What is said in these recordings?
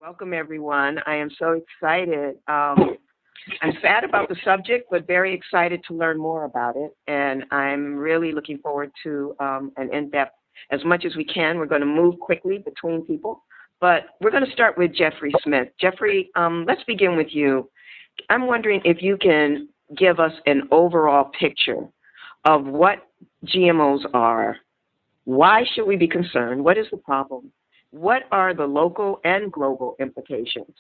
Welcome, everyone. I am so excited. I'm sad about the subject, but very excited to learn more about it. And I'm really looking forward to an in-depth, as much as we can. We're going to move quickly between people, but we're going to start with Jeffrey Smith. Jeffrey, let's begin with you. I'm wondering if you can give us an overall picture of what GMOs are. Why should we be concerned? What is the problem? What are the local and global implications?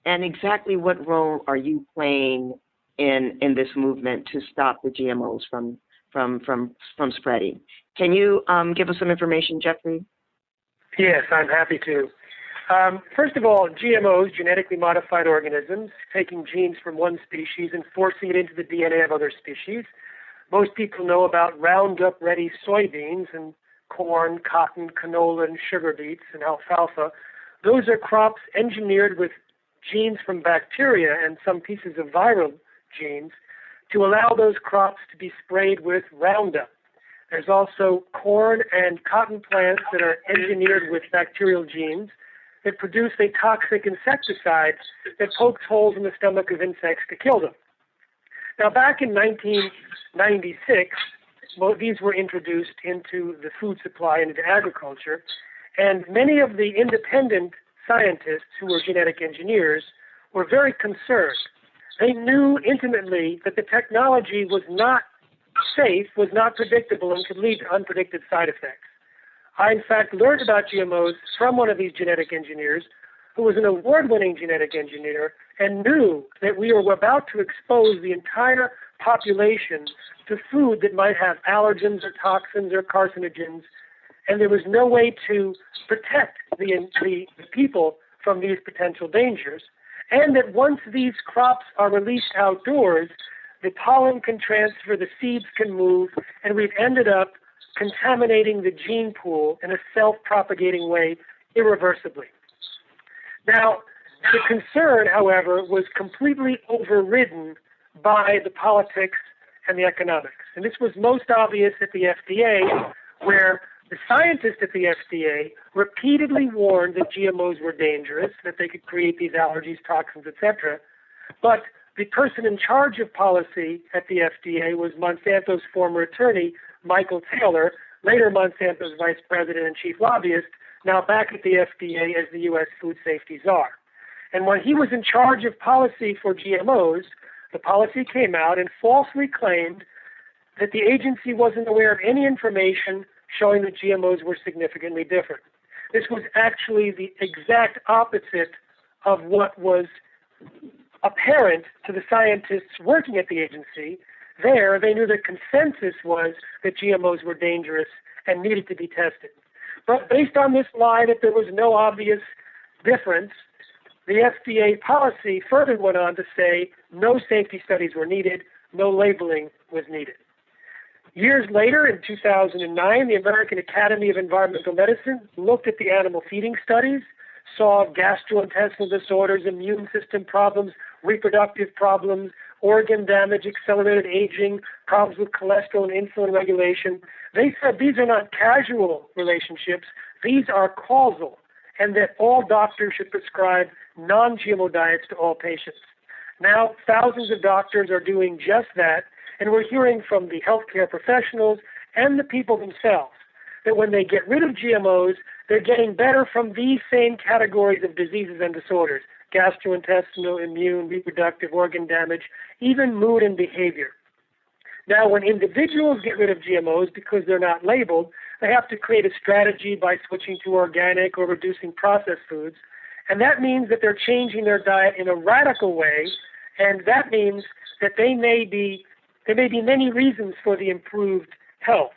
And exactly what role are you playing in this movement to stop the GMOs from spreading? Can you give us some information, Jeffrey? Yes, I'm happy to. First of all, GMOs, genetically modified organisms, taking genes from one species and forcing it into the DNA of other species. Most people know about Roundup-ready soybeans and corn, cotton, canola, and sugar beets, and alfalfa. Those are crops engineered with genes from bacteria and some pieces of viral genes to allow those crops to be sprayed with Roundup. There's also corn and cotton plants that are engineered with bacterial genes that produce a toxic insecticide that pokes holes in the stomach of insects to kill them. Now, back in 1996, these were introduced into the food supply and into agriculture, and many of the independent scientists who were genetic engineers were very concerned. They knew intimately that the technology was not safe, was not predictable, and could lead to unpredicted side effects. I, in fact, learned about GMOs from one of these genetic engineers who was an award-winning genetic engineer and knew that we were about to expose the entire population to food that might have allergens or toxins or carcinogens, and there was no way to protect the people from these potential dangers, and that once these crops are released outdoors, the pollen can transfer, the seeds can move, and we've ended up contaminating the gene pool in a self-propagating way irreversibly. Now, the concern, however, was completely overridden by the politics and the economics. And this was most obvious at the FDA, where the scientists at the FDA repeatedly warned that GMOs were dangerous, that they could create these allergies, toxins, etc. But the person in charge of policy at the FDA was Monsanto's former attorney, Michael Taylor, later Monsanto's vice president and chief lobbyist, now back at the FDA as the U.S. food safety czar. And when he was in charge of policy for GMOs, the policy came out and falsely claimed that the agency wasn't aware of any information showing that GMOs were significantly different. This was actually the exact opposite of what was apparent to the scientists working at the agency. There, they knew the consensus was that GMOs were dangerous and needed to be tested. But based on this lie that there was no obvious difference, the FDA policy further went on to say no safety studies were needed, no labeling was needed. Years later, in 2009, the American Academy of Environmental Medicine looked at the animal feeding studies, saw gastrointestinal disorders, immune system problems, reproductive problems, organ damage, accelerated aging, problems with cholesterol and insulin regulation. They said these are not casual relationships, these are causal, and that all doctors should prescribe non-GMO diets to all patients. Now, thousands of doctors are doing just that, and we're hearing from the healthcare professionals and the people themselves that when they get rid of GMOs, they're getting better from these same categories of diseases and disorders: gastrointestinal, immune, reproductive, organ damage, even mood and behavior. Now, when individuals get rid of GMOs because they're not labeled, they have to create a strategy by switching to organic or reducing processed foods. And that means that they're changing their diet in a radical way, and that means that there may be many reasons for the improved health.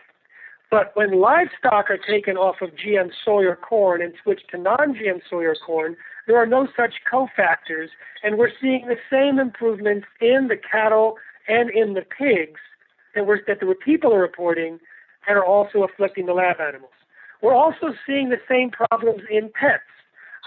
But when livestock are taken off of GM soy or corn and switched to non-GM soy or corn, there are no such cofactors, and we're seeing the same improvements in the cattle and in the pigs that the people are reporting and are also afflicting the lab animals. We're also seeing the same problems in pets.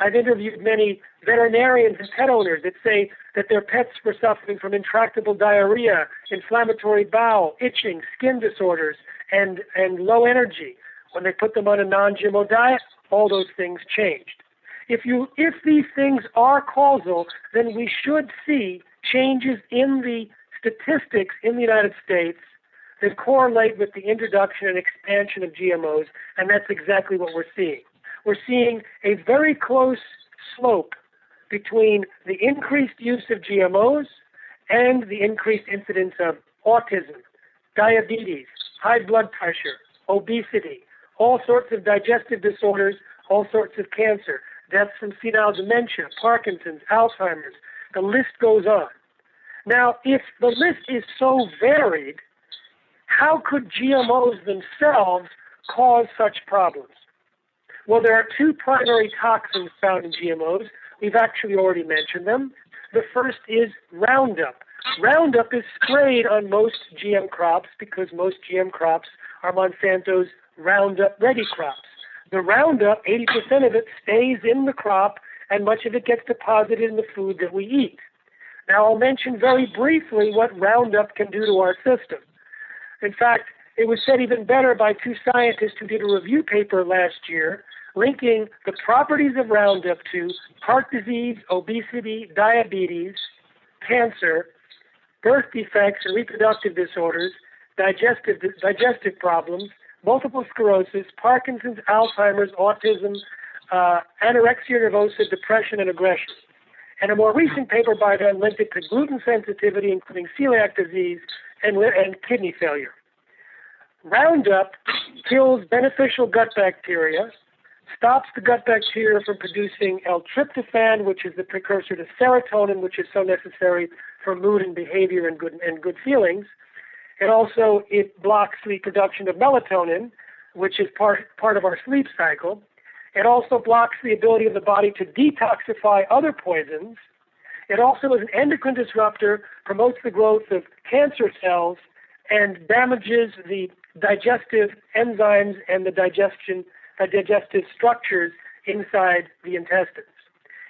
I've interviewed many veterinarians and pet owners that say that their pets were suffering from intractable diarrhea, inflammatory bowel, itching, skin disorders, and low energy. When they put them on a non-GMO diet, all those things changed. If these things are causal, then we should see changes in the statistics in the United States that correlate with the introduction and expansion of GMOs, and that's exactly what we're seeing. We're seeing a very close slope between the increased use of GMOs and the increased incidence of autism, diabetes, high blood pressure, obesity, all sorts of digestive disorders, all sorts of cancer, deaths from senile dementia, Parkinson's, Alzheimer's. The list goes on. Now, if the list is so varied, how could GMOs themselves cause such problems? Well, there are two primary toxins found in GMOs. We've actually already mentioned them. The first is Roundup. Roundup is sprayed on most GM crops because most GM crops are Monsanto's Roundup Ready crops. The Roundup, 80% of it stays in the crop, and much of it gets deposited in the food that we eat. Now, I'll mention very briefly what Roundup can do to our system. In fact, it was said even better by two scientists who did a review paper last year linking the properties of Roundup to heart disease, obesity, diabetes, cancer, birth defects and reproductive disorders, digestive problems, multiple sclerosis, Parkinson's, Alzheimer's, autism, anorexia nervosa, depression, and aggression. And a more recent paper by them linked it to gluten sensitivity, including celiac disease and kidney failure. Roundup kills beneficial gut bacteria, stops the gut bacteria from producing L-tryptophan, which is the precursor to serotonin, which is so necessary for mood and behavior and good feelings. And also it blocks the production of melatonin, which is part of our sleep cycle. It also blocks the ability of the body to detoxify other poisons. It also is an endocrine disruptor, promotes the growth of cancer cells, and damages the digestive enzymes and the digestive structures inside the intestines.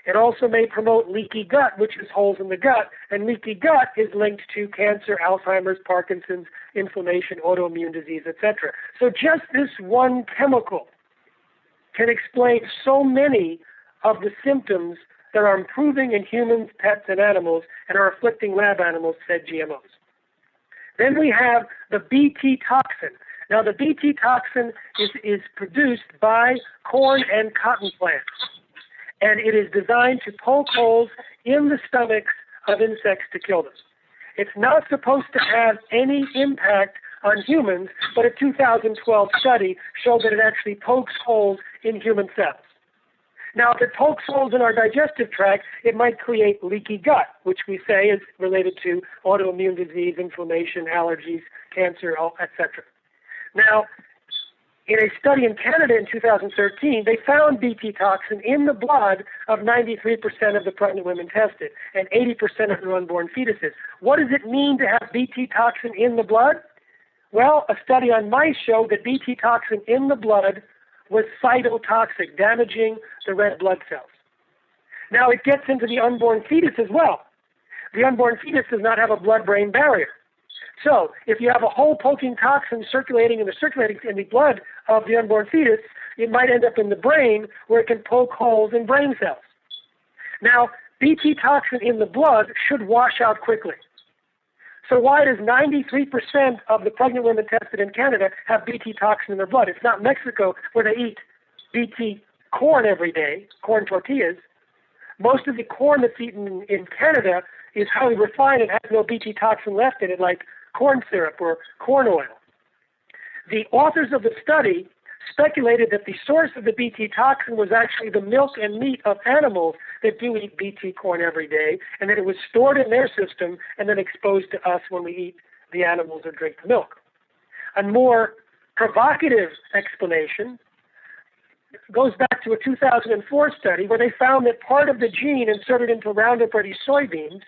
It also may promote leaky gut, which is holes in the gut, and leaky gut is linked to cancer, Alzheimer's, Parkinson's, inflammation, autoimmune disease, etc. So just this one chemical can explain so many of the symptoms that are improving in humans, pets, and animals, and are afflicting lab animals, said GMOs. Then we have the Bt toxin. Now, the Bt toxin is produced by corn and cotton plants, and it is designed to poke holes in the stomachs of insects to kill them. It's not supposed to have any impact on humans, but a 2012 study showed that it actually pokes holes in human cells. Now, if it pokes holes in our digestive tract, it might create leaky gut, which we say is related to autoimmune disease, inflammation, allergies, cancer, etc. Now, in a study in Canada in 2013, they found Bt toxin in the blood of 93% of the pregnant women tested and 80% of their unborn fetuses. What does it mean to have Bt toxin in the blood? Well, a study on mice showed that Bt toxin in the blood was cytotoxic, damaging the red blood cells. Now, it gets into the unborn fetus as well. The unborn fetus does not have a blood-brain barrier. So, if you have a hole-poking toxin circulating in the blood of the unborn fetus, it might end up in the brain where it can poke holes in brain cells. Now, Bt toxin in the blood should wash out quickly. So why does 93% of the pregnant women tested in Canada have Bt toxin in their blood? It's not Mexico where they eat Bt corn every day, corn tortillas. Most of the corn that's eaten in Canada is highly refined and has no Bt toxin left in it, like corn syrup or corn oil. The authors of the study speculated that the source of the Bt toxin was actually the milk and meat of animals that do eat Bt corn every day, and that it was stored in their system and then exposed to us when we eat the animals or drink the milk. A more provocative explanation goes back to a 2004 study where they found that part of the gene inserted into Roundup Ready soybeans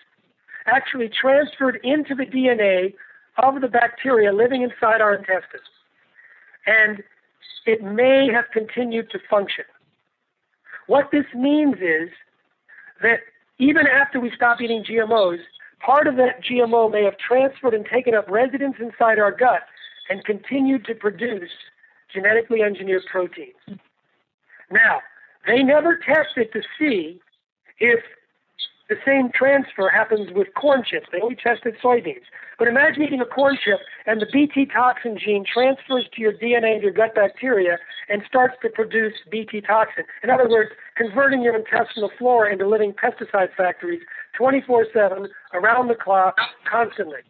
actually transferred into the DNA of the bacteria living inside our intestines. And it may have continued to function. What this means is that even after we stop eating GMOs, part of that GMO may have transferred and taken up residence inside our gut and continued to produce genetically engineered proteins. Now, They never tested to see if the same transfer happens with corn chips. They only tested soybeans. But imagine eating a corn chip and the Bt toxin gene transfers to your DNA and your gut bacteria and starts to produce Bt toxin. In other words, converting your intestinal flora into living pesticide factories 24/7, around the clock, constantly.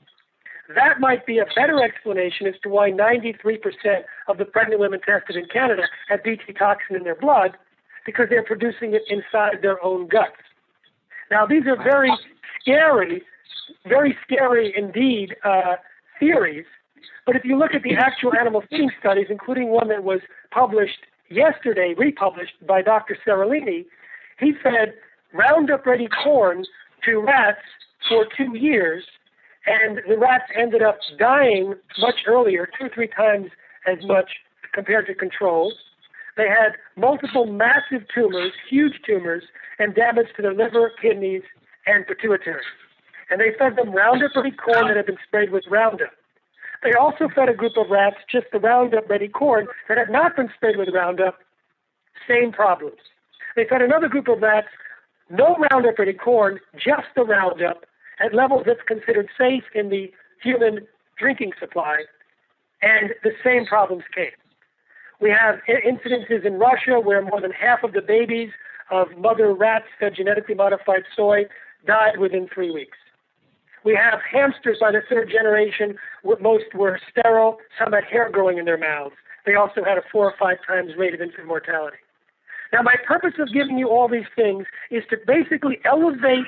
That might be a better explanation as to why 93% of the pregnant women tested in Canada had Bt toxin in their blood, because they're producing it inside their own guts. Now, these are very scary indeed theories, but if you look at the actual animal feeding studies, including one that was published yesterday, republished by Dr. Seralini, he fed Roundup-ready corn to rats for 2 years, and the rats ended up dying much earlier, 2 or 3 times as much compared to controls. They had multiple massive tumors, huge tumors, and damage to their liver, kidneys, and pituitary. And they fed them Roundup-ready corn that had been sprayed with Roundup. They also fed a group of rats just the Roundup-ready corn that had not been sprayed with Roundup, same problems. They fed another group of rats no Roundup-ready corn, just the Roundup, at levels that's considered safe in the human drinking supply, and the same problems came. We have incidences in Russia where more than half of the babies of mother rats fed genetically modified soy died within 3 weeks. We have hamsters by the 3rd generation, most were sterile, some had hair growing in their mouths. They also had a 4 or 5 times rate of infant mortality. Now, my purpose of giving you all these things is to basically elevate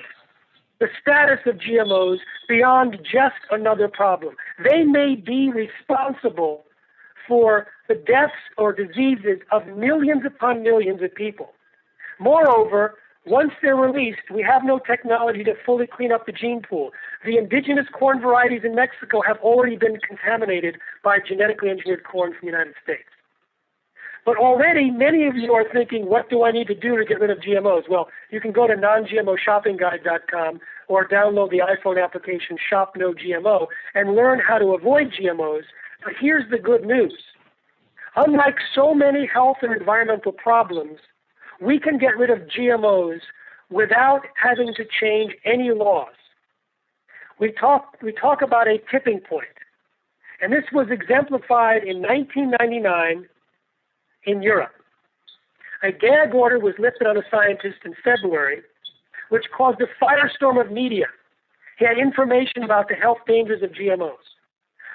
the status of GMOs beyond just another problem. They may be responsible for the deaths or diseases of millions upon millions of people. Moreover, once they're released, we have no technology to fully clean up the gene pool. The indigenous corn varieties in Mexico have already been contaminated by genetically engineered corn from the United States. But already, many of you are thinking, what do I need to do to get rid of GMOs? Well, you can go to nongmoshoppingguide.com or download the iPhone application Shop No GMO and learn how to avoid GMOs. But here's the good news. Unlike so many health and environmental problems, we can get rid of GMOs without having to change any laws. We talk about a tipping point. And this was exemplified in 1999 in Europe. A gag order was lifted on a scientist in February, which caused a firestorm of media. He had information about the health dangers of GMOs.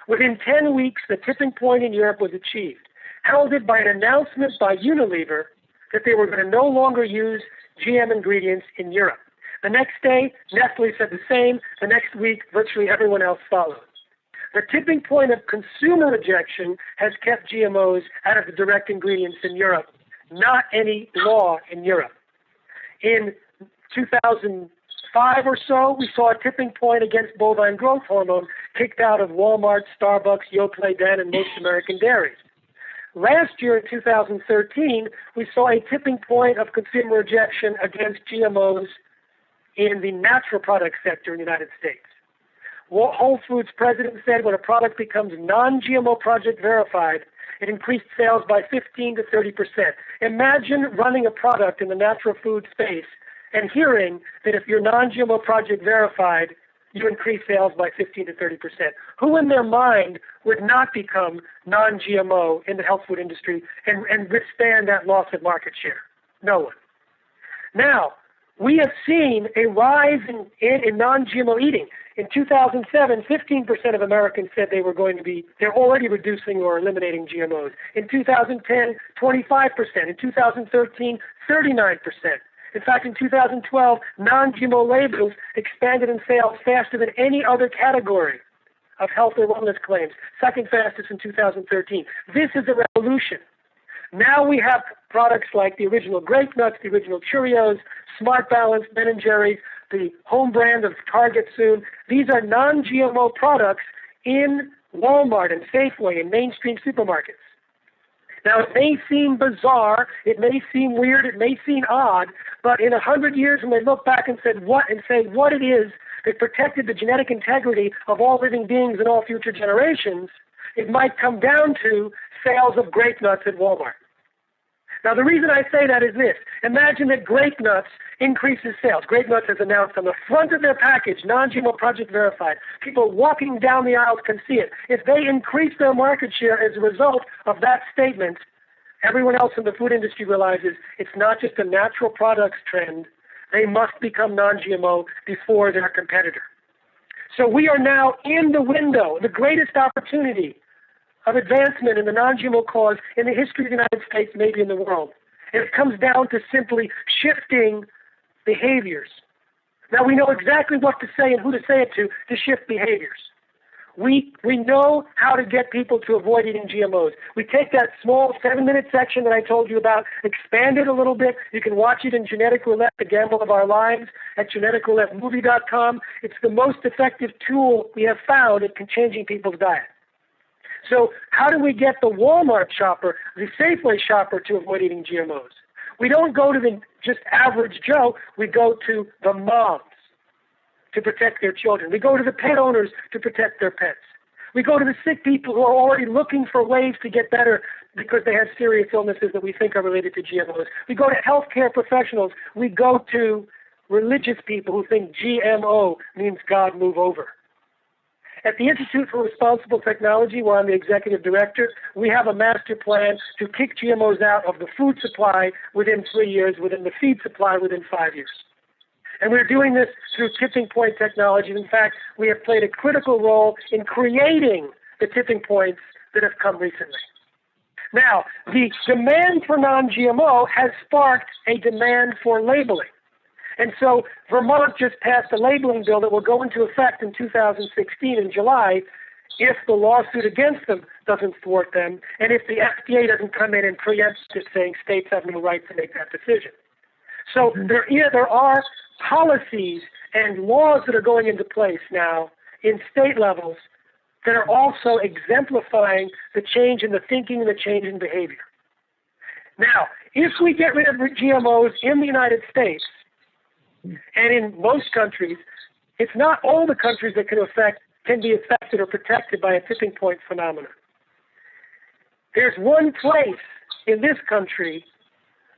Within 10 weeks, the tipping point in Europe was achieved, heralded by an announcement by Unilever that they were going to no longer use GM ingredients in Europe. The next day, Nestle said the same. The next week, virtually everyone else followed. The tipping point of consumer rejection has kept GMOs out of the direct ingredients in Europe, not any law in Europe. In 2005 or so, we saw a tipping point against bovine growth hormone kicked out of Walmart, Starbucks, Yoplait, Dan, and most American dairies. Last year, in 2013, we saw a tipping point of consumer rejection against GMOs in the natural product sector in the United States. Whole Foods president said when a product becomes non-GMO project verified, it increased sales by 15 to 30%. Imagine running a product in the natural food space and hearing that if you're non-GMO project verified, you increase sales by 15 to 30%. Who in their mind would not become non-GMO in the health food industry and withstand that loss of market share? No one. Now, we have seen a rise in non-GMO eating. In 2007, 15% of Americans said they're already reducing or eliminating GMOs. In 2010, 25%. In 2013, 39%. In fact, in 2012, non-GMO labels expanded in sales faster than any other category of health or wellness claims, second fastest in 2013. This is a revolution. Now we have products like the original Grape Nuts, the original Cheerios, Smart Balance, Ben & Jerry's, the home brand of Target soon. These are non-GMO products in Walmart and Safeway and mainstream supermarkets. Now, it may seem bizarre, it may seem weird, it may seem odd, but in 100 years when they look back and say what it is that protected the genetic integrity of all living beings in all future generations, it might come down to sales of Grape Nuts at Walmart. Now, the reason I say that is this. Imagine that Grape Nuts increases sales. Grape Nuts has announced on the front of their package, non-GMO project verified. People walking down the aisles can see it. If they increase their market share as a result of that statement, everyone else in the food industry realizes it's not just a natural products trend. They must become non-GMO before their competitor. So we are now in the window, the greatest opportunity of advancement in the non-GMO cause in the history of the United States, maybe in the world. And it comes down to simply shifting behaviors. Now, we know exactly what to say and who to say it to shift behaviors. We know how to get people to avoid eating GMOs. We take that small 7-minute section that I told you about, expand it a little bit. You can watch it in Genetic Roulette, The Gamble of Our Lives, at geneticroulettemovie.com. It's the most effective tool we have found at changing people's diet. So how do we get the Walmart shopper, the Safeway shopper, to avoid eating GMOs? We don't go to the just average Joe. We go to the moms to protect their children. We go to the pet owners to protect their pets. We go to the sick people who are already looking for ways to get better because they have serious illnesses that we think are related to GMOs. We go to healthcare professionals. We go to religious people who think GMO means God move over. At the Institute for Responsible Technology, where I'm the executive director, we have a master plan to kick GMOs out of the food supply within 3 years, within the feed supply within 5 years. And we're doing this through tipping point technologies. In fact, we have played a critical role in creating the tipping points that have come recently. Now, the demand for non-GMO has sparked a demand for labeling. And so Vermont just passed a labeling bill that will go into effect in 2016 in July if the lawsuit against them doesn't thwart them and if the FDA doesn't come in and preempt it, saying states have no right to make that decision. So there are policies and laws that are going into place now in state levels that are also exemplifying the change in the thinking and the change in behavior. Now, if we get rid of GMOs in the United States, and in most countries, it's not all the countries that can be affected or protected by a tipping point phenomenon. There's one place in this country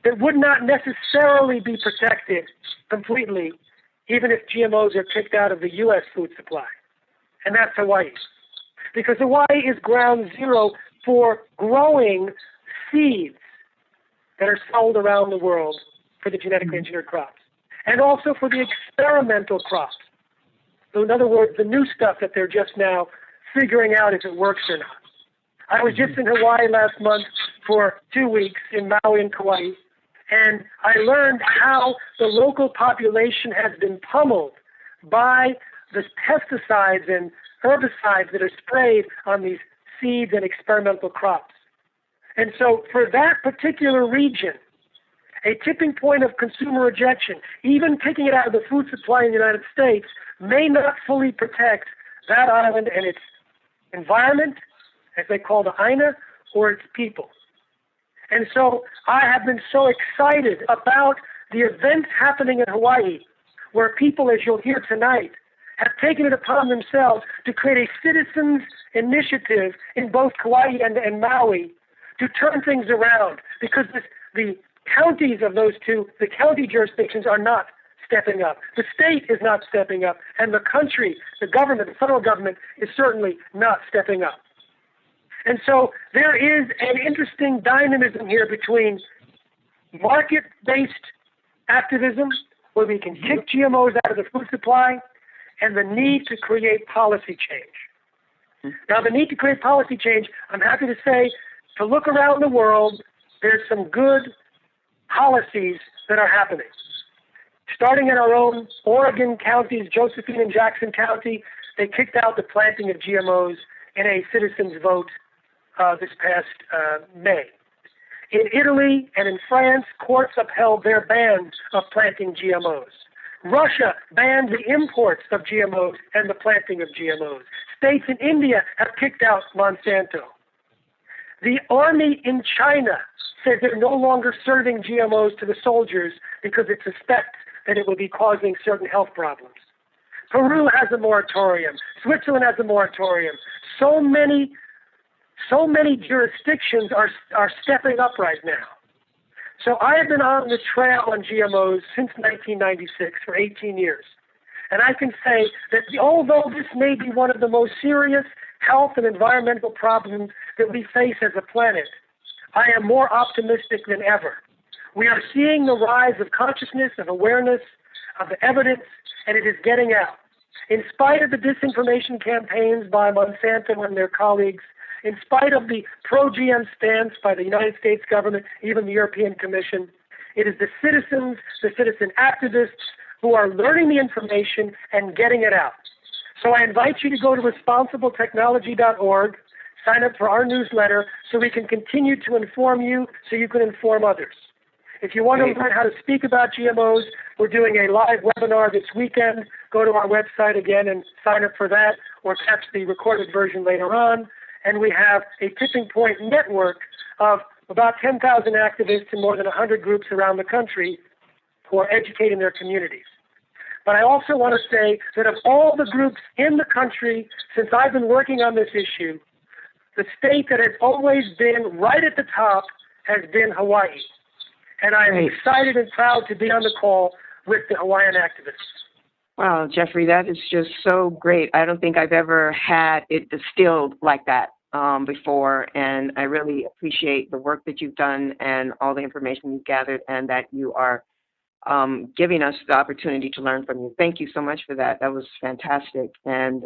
that would not necessarily be protected completely, even if GMOs are kicked out of the U.S. food supply, and that's Hawaii. Because Hawaii is ground zero for growing seeds that are sold around the world for the genetically engineered crops, and also for the experimental crops. So in other words, the new stuff that they're just now figuring out if it works or not. I was just in Hawaii last month for 2 weeks in Maui and Kauai, and I learned how the local population has been pummeled by the pesticides and herbicides that are sprayed on these seeds and experimental crops. And so for that particular region, a tipping point of consumer rejection, even taking it out of the food supply in the United States, may not fully protect that island and its environment, as they call the Aina, or its people. And so I have been so excited about the events happening in Hawaii, where people, as you'll hear tonight, have taken it upon themselves to create a citizens' initiative in both Kauai and Maui to turn things around, because the counties of those two, the county jurisdictions, are not stepping up. The state is not stepping up, and the country, the government, the federal government, is certainly not stepping up. And so there is an interesting dynamism here between market-based activism, where we can kick GMOs out of the food supply, and the need to create policy change. Now, the need to create policy change, I'm happy to say, to look around the world, there's some good policies that are happening. Starting in our own Oregon counties, Josephine and Jackson County, they kicked out the planting of GMOs in a citizens' vote this past May. In Italy and in France, courts upheld their bans of planting GMOs. Russia banned the imports of GMOs and the planting of GMOs. States in India have kicked out Monsanto. The army in China says they're no longer serving GMOs to the soldiers because it suspects that it will be causing certain health problems. Peru has a moratorium. Switzerland has a moratorium. So many jurisdictions are stepping up right now. So I have been on the trail on GMOs since 1996 for 18 years. And I can say that although this may be one of the most serious health and environmental problems that we face as a planet, I am more optimistic than ever. We are seeing the rise of consciousness, of awareness, of the evidence, and it is getting out. In spite of the disinformation campaigns by Monsanto and their colleagues, in spite of the pro-GM stance by the United States government, even the European Commission, it is the citizens, the citizen activists who are learning the information and getting it out. So I invite you to go to responsibletechnology.org, sign up for our newsletter so we can continue to inform you so you can inform others. If you want to learn how to speak about GMOs, we're doing a live webinar this weekend. Go to our website again and sign up for that or catch the recorded version later on. And we have a tipping point network of about 10,000 activists in more than 100 groups around the country who are educating their communities. But I also want to say that of all the groups in the country, since I've been working on this issue, the state that has always been right at the top has been Hawaii. And I'm excited and proud to be on the call with the Hawaiian activists. Wow, Jeffrey, that is just so great. I don't think I've ever had it distilled like that before, and I really appreciate the work that you've done and all the information you've gathered and that you are giving us the opportunity to learn from you. Thank you so much for that. That was fantastic. And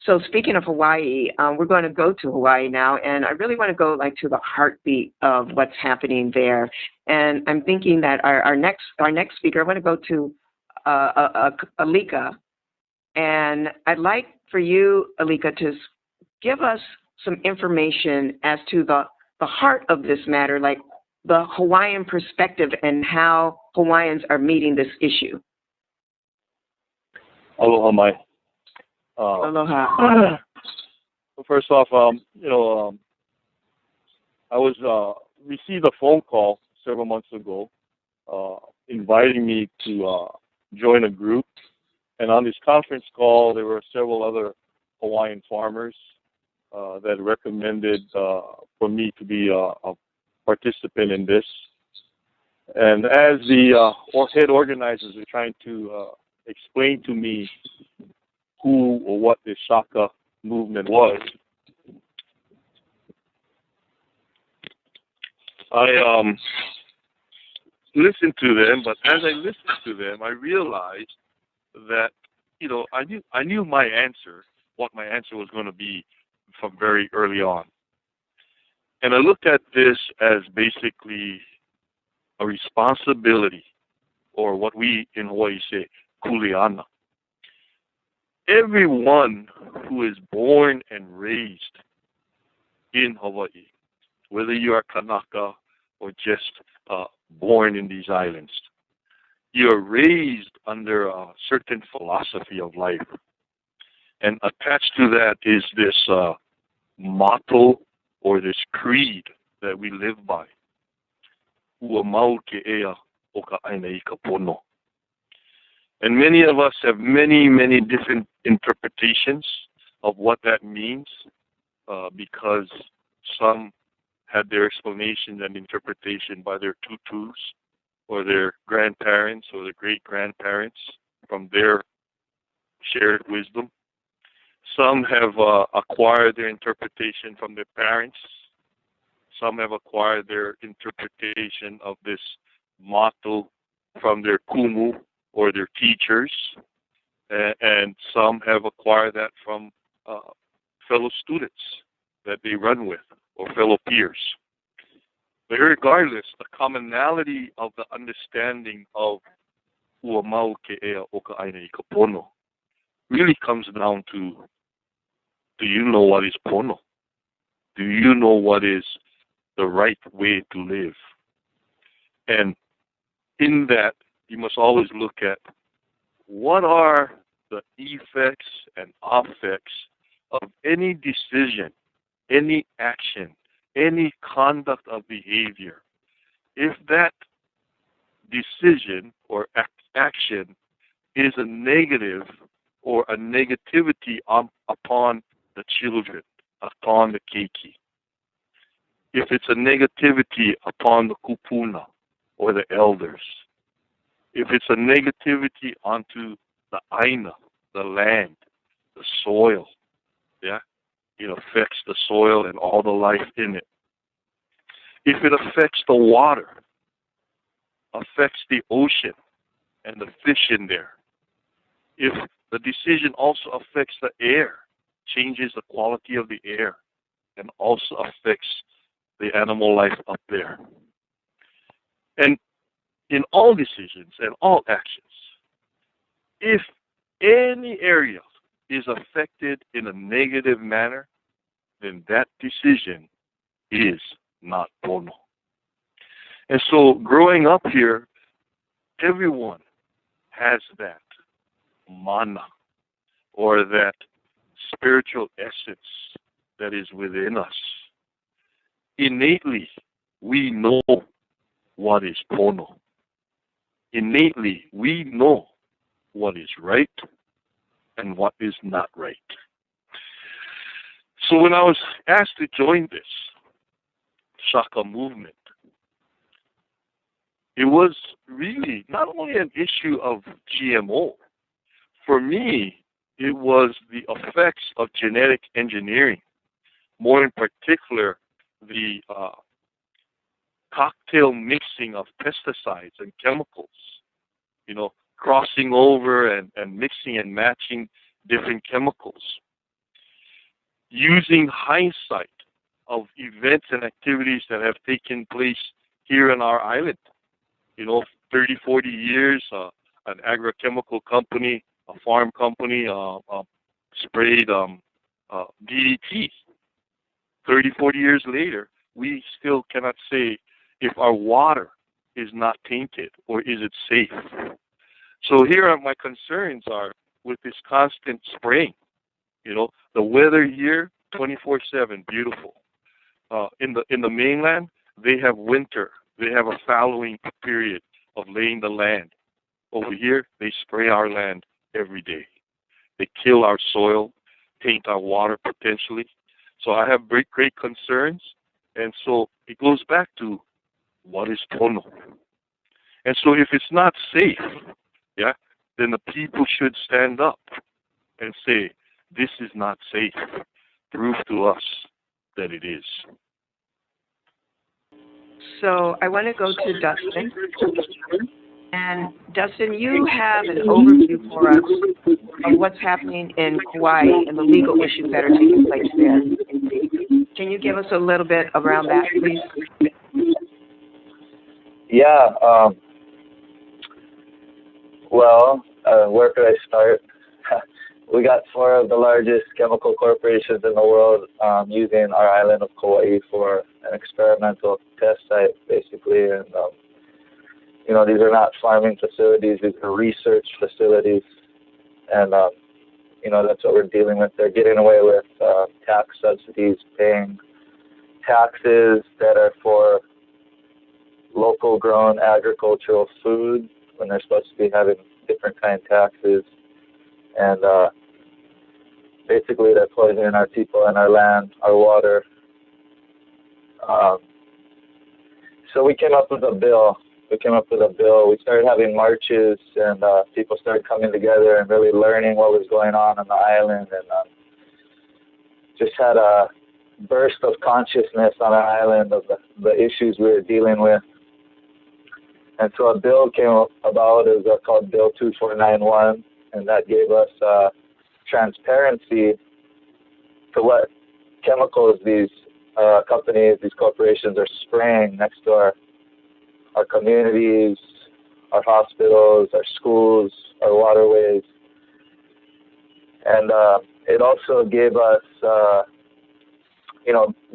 so speaking of Hawaii, we're going to go to Hawaii now, and I really want to go to the heartbeat of what's happening there. And I'm thinking that our next speaker, I want to go to Alika, and I'd like for you, Alika, to give us some information as to the heart of this matter, like the Hawaiian perspective and how Hawaiians are meeting this issue. Aloha, Mai. Aloha. First off, I received a phone call several months ago inviting me to join a group. And on this conference call, there were several other Hawaiian farmers that recommended for me to be a participant in this. And as the head organizers are trying to explain to me who or what the Shaka movement was, I listened to them, but as I listened to them, I realized that, I knew my answer, what my answer was going to be from very early on. And I looked at this as basically a responsibility, or what we in Hawaii say, kuleana. Everyone who is born and raised in Hawaii, whether you are Kanaka or just born in these islands, you're raised under a certain philosophy of life. And attached to that is this motto or this creed that we live by. Ua mau ke ea o ka aina I ka pono. And many of us have many, many different interpretations of what that means, because some had their explanation and interpretation by their tutus or their grandparents or their great-grandparents from their shared wisdom. Some have acquired their interpretation from their parents. Some have acquired their interpretation of this motto from their kumu or their teachers. And some have acquired that from fellow students that they run with or fellow peers. But regardless, the commonality of the understanding of ua mau ke ea o ka aina I ka pono really comes down to, do you know what is pono? Do you know what is the right way to live? And in that, you must always look at what are the effects and effects of any decision, any action, any conduct of behavior. If that decision or action is a negative or a negativity upon the children, upon the keiki. If it's a negativity upon the kupuna, or the elders. If it's a negativity onto the aina, the land, the soil, yeah, it affects the soil and all the life in it. If it affects the water, affects the ocean and the fish in there. If the decision also affects the air, changes the quality of the air, and also affects the animal life up there. And in all decisions and all actions, if any area is affected in a negative manner, then that decision is not pono. And so growing up here, everyone has that mana, or that spiritual essence that is within us. Innately, we know what is pono. Innately, we know what is right and what is not right. So when I was asked to join this Shaka movement, it was really not only an issue of GMO. For me, it was the effects of genetic engineering, more in particular, the cocktail mixing of pesticides and chemicals, crossing over and mixing and matching different chemicals. Using hindsight of events and activities that have taken place here on our island. 30, 40 years, an agrochemical company, a farm company sprayed DDT. 30, 40 years later, we still cannot say if our water is not tainted or is it safe. So here are my concerns are with this constant spraying. The weather here, 24/7, beautiful. In the mainland, they have winter. They have a fallowing period of laying the land. Over here, they spray our land every day. They kill our soil, taint our water potentially. So I have great concerns. And so it goes back to what is pono. And so if it's not safe, yeah, then the people should stand up and say, this is not safe. Prove to us that it is. So I want to go to Dustin. And Dustin, you have an overview for us of what's happening in Kauai and the legal issues that are taking place there. Can you give us a little bit around that, please? Yeah. Where could I start? We got four of the largest chemical corporations in the world using our island of Kauai for an experimental test site, basically. And, these are not farming facilities. These are research facilities. And, that's what we're dealing with. They're getting away with tax subsidies, paying taxes that are for local grown agricultural food when they're supposed to be having different kind of taxes. And basically they're poisoning our people and our land, our water. So we came up with a bill. We started having marches, and people started coming together and really learning what was going on the island, and just had a burst of consciousness on our island of the issues we were dealing with. And so a bill came about. It was called Bill 2491, and that gave us transparency to what chemicals these companies, these corporations are spraying next to our communities, our hospitals, our schools, our waterways. And it also gave us,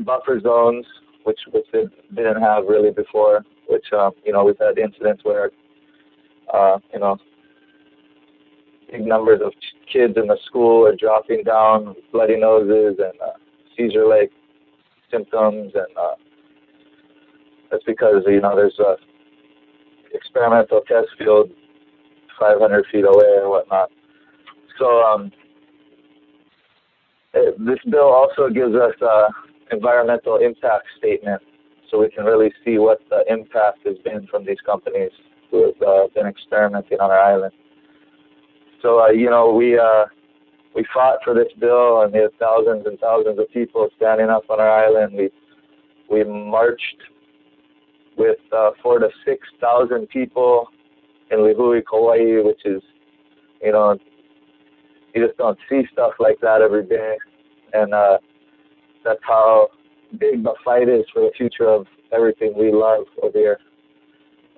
buffer zones, which it didn't have really before, which, we've had incidents where, big numbers of kids in the school are dropping down, bloody noses and seizure-like symptoms, and that's because, there's a experimental test field 500 feet away or whatnot. So this bill also gives us environmental impact statement. so we can really see what the impact has been from these companies who have been experimenting on our island. So, we fought for this bill, and we had thousands and thousands of people standing up on our island. We marched with 4,000 to 6,000 people in Lihui, Kauai, which is, you just don't see stuff like that every day. And that's how big the fight is for the future of everything we love over here.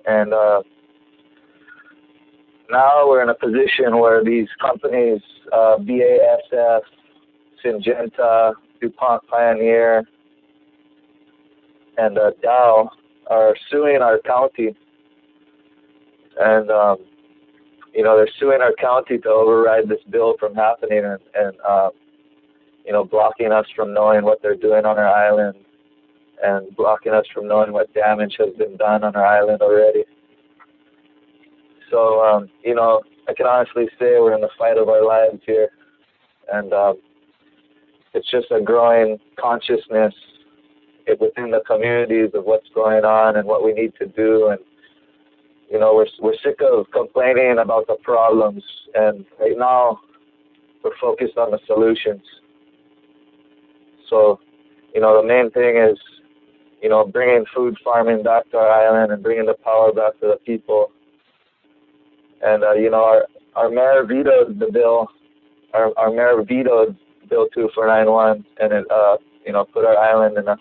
And now we're in a position where these companies, BASF, Syngenta, DuPont Pioneer, and Dow, are suing our county. And, they're suing our county to override this bill from happening and blocking us from knowing what they're doing on our island and blocking us from knowing what damage has been done on our island already. So, I can honestly say we're in the fight of our lives here. And it's just a growing consciousness within the communities of what's going on and what we need to do. And, we're sick of complaining about the problems. And right now, we're focused on the solutions. So, the main thing is, bringing food farming back to our island and bringing the power back to the people. And, our mayor vetoed the bill. Our mayor vetoed Bill 2491, and it, put our island in a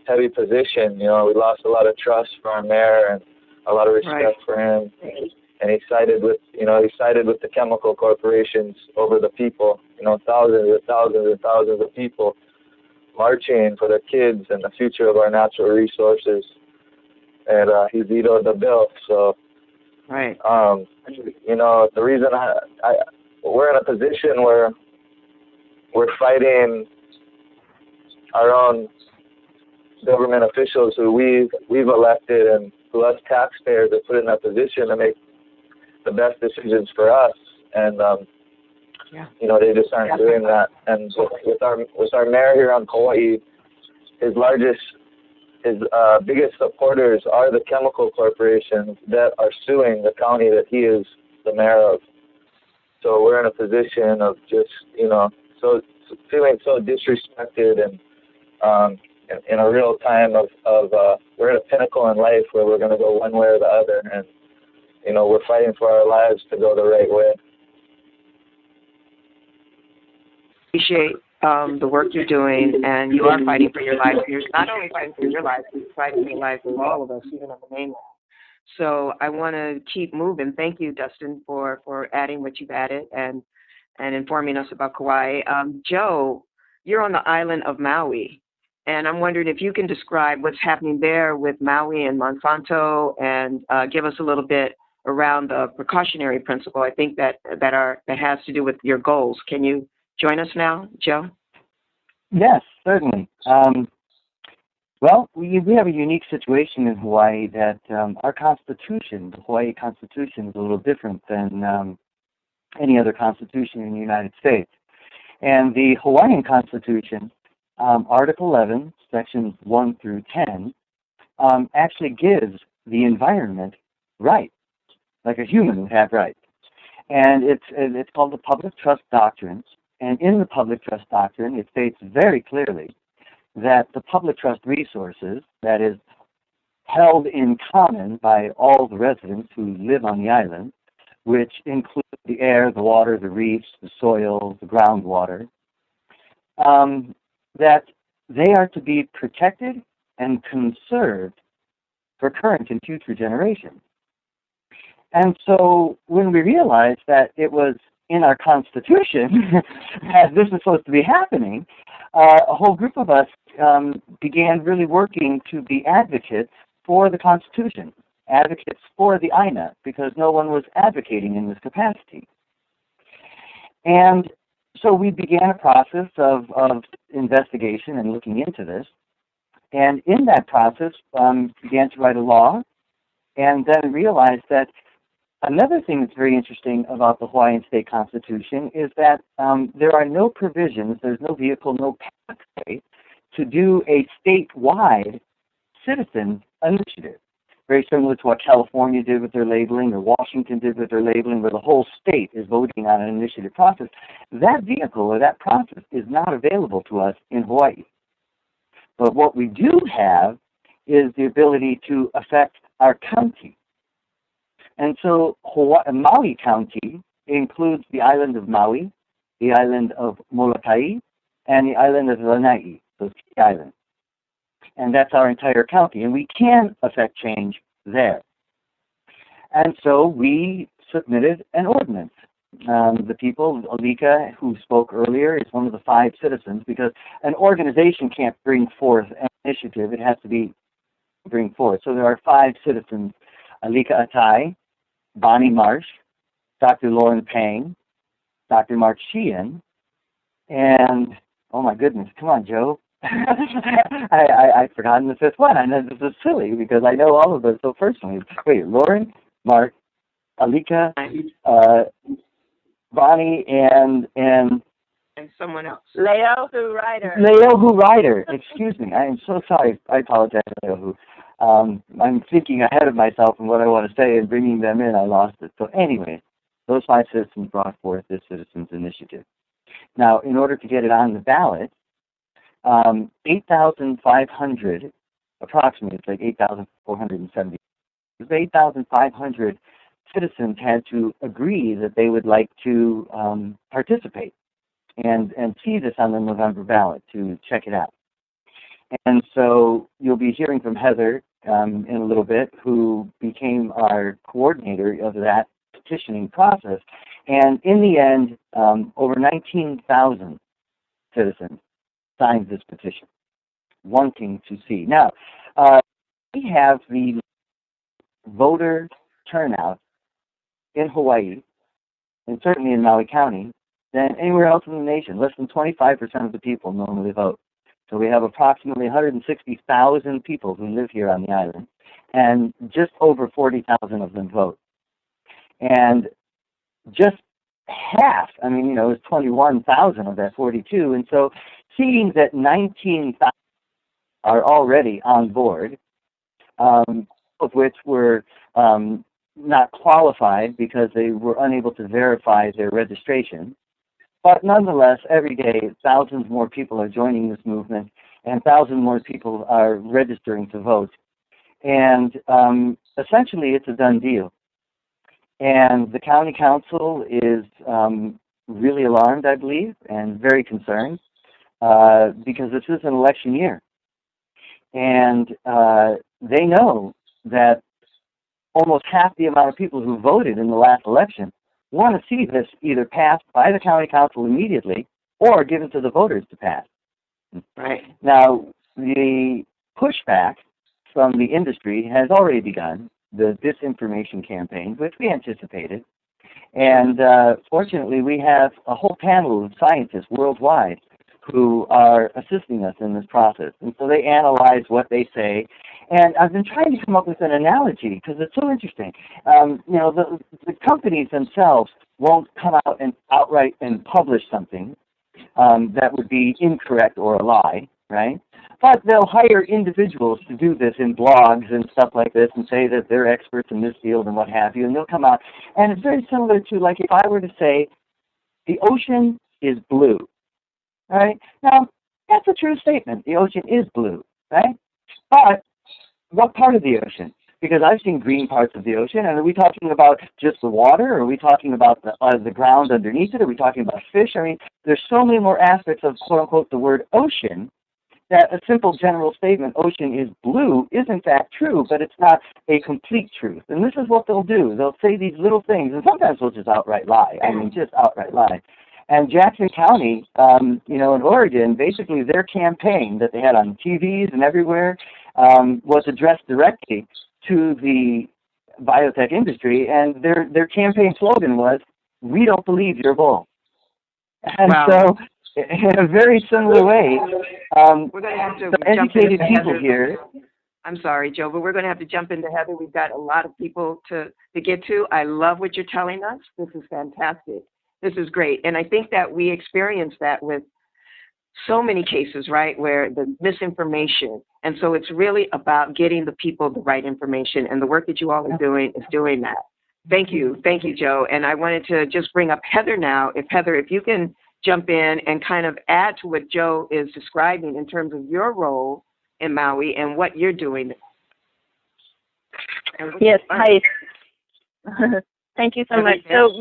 heavy position. We lost a lot of trust for our mayor and a lot of respect for him. And he sided with the chemical corporations over the people. Thousands and thousands and thousands of people marching for their kids and the future of our natural resources. And he vetoed the bill. So, the reason we're in a position where we're fighting our own government officials who we've elected and who us taxpayers have put in that position to make the best decisions for us. And they just aren't doing that. And with our mayor here on Kauai, his biggest supporters are the chemical corporations that are suing the county that he is the mayor of. So we're in a position of just, so feeling so disrespected and in a real time of we're at a pinnacle in life where we're going to go one way or the other. And, we're fighting for our lives to go the right way. Appreciate the work you're doing, and you are fighting for your life. You're not only fighting for your life, you're fighting for the lives of all of us, even on the mainland. So I want to keep moving. Thank you, Dustin, for adding what you've added and informing us about Kauai. Joe, you're on the island of Maui, and I'm wondering if you can describe what's happening there with Maui and Monsanto, and give us a little bit around the precautionary principle. I think that has to do with your goals. Can you join us now, Joe? Yes, certainly. Well, we have a unique situation in Hawaii that our Constitution, the Hawaii Constitution, is a little different than any other constitution in the United States. And the Hawaiian Constitution, Article 11, Sections 1 through 10, actually gives the environment rights, like a human would have rights. And it's called the Public Trust Doctrine. And in the Public Trust Doctrine, it states very clearly that the public trust resources, that is, held in common by all the residents who live on the island, which include the air, the water, the reefs, the soil, the groundwater, that they are to be protected and conserved for current and future generations. And so when we realized that it was in our Constitution that this is supposed to be happening, a whole group of us began really working to be advocates for the Constitution, advocates for the INA, because no one was advocating in this capacity. And so we began a process of investigation and looking into this. And in that process, began to write a law, and then realized that another thing that's very interesting about the Hawaiian State Constitution is that there are no provisions, there's no vehicle, no pathway to do a statewide citizens initiative, very similar to what California did with their labeling or Washington did with their labeling, where the whole state is voting on an initiative process. That vehicle or that process is not available to us in Hawaii. But what we do have is the ability to affect our county. And so Maui County includes the island of Maui, the island of Molokai, and the island of Lanai, those 3 islands. And that's our entire county, and we can affect change there. And so we submitted an ordinance. The people, Alika, who spoke earlier, is one of the 5 citizens, because an organization can't bring forth an initiative. It has to be bring forth. So there are 5 citizens: Alika Atai, Bonnie Marsh, Dr. Lauren Pang, Dr. Mark Sheehan, and, oh my goodness, come on, Joe. I've forgotten the 5th one. I know this is silly because I know all of those so personally. Wait, Lauren, Mark, Alika, Bonnie, and someone else. Leohu Ryder. Leohu Ryder. Excuse me. I am so sorry. I apologize, Leohu. I'm thinking ahead of myself and what I want to say, and bringing them in, I lost it. So anyway, those 5 citizens brought forth this citizens initiative. Now, in order to get it on the ballot, 8,500, approximately, it's like 8,470, 8,500 citizens had to agree that they would like to participate and see this on the November ballot to check it out. And so you'll be hearing from Heather in a little bit, who became our coordinator of that petitioning process. And in the end, over 19,000 citizens signed this petition, wanting to see. Now, we have the voter turnout in Hawaii, and certainly in Maui County, than anywhere else in the nation. Less than 25% of the people normally vote. So we have approximately 160,000 people who live here on the island, and just over 40,000 of them vote. And just half, is 21,000 of that 42. And so seeing that 19,000 are already on board, of which were not qualified because they were unable to verify their registration. But nonetheless, every day, thousands more people are joining this movement, and thousands more people are registering to vote. And essentially, it's a done deal. And the county council is really alarmed, I believe, and very concerned because this is an election year. And they know that almost half the amount of people who voted in the last election want to see this either passed by the county council immediately or given to the voters to pass. Right. Now, the pushback from the industry has already begun, the disinformation campaign, which we anticipated. And fortunately, we have a whole panel of scientists worldwide who are assisting us in this process. And so they analyze what they say. And I've been trying to come up with an analogy because it's so interesting. The companies themselves won't come out and outright and publish something that would be incorrect or a lie, right? But they'll hire individuals to do this in blogs and stuff like this and say that they're experts in this field and what have you, and they'll come out. And it's very similar to, like, if I were to say, the ocean is blue, right? Now, that's a true statement. The ocean is blue, right? But what part of the ocean? Because I've seen green parts of the ocean, and are we talking about just the water? Or are we talking about the ground underneath it? Are we talking about fish? I mean, there's so many more aspects of, quote-unquote, the word ocean, that a simple general statement, ocean is blue, is in fact true, but it's not a complete truth. And this is what they'll do. They'll say these little things, and sometimes they'll just outright lie. I mean, just outright lie. And Jackson County, in Oregon, basically their campaign that they had on TVs and everywhere was addressed directly to the biotech industry, and their campaign slogan was, "We don't believe you're bull." And wow. So, in a very similar way, we're going to have to educated people here. I'm sorry, Joe, but we're going to have to jump into Heather. We've got a lot of people to get to. I love what you're telling us. This is fantastic. This is great. And I think that we experienced that with so many cases, right, where the misinformation. And so it's really about getting the people the right information, and the work that you all are doing is doing that. Thank you, Joe. And I wanted to just bring up Heather now. Heather, if you can jump in and kind of add to what Joe is describing in terms of your role in Maui and what you're doing. Yes, hi. Thank you so much. So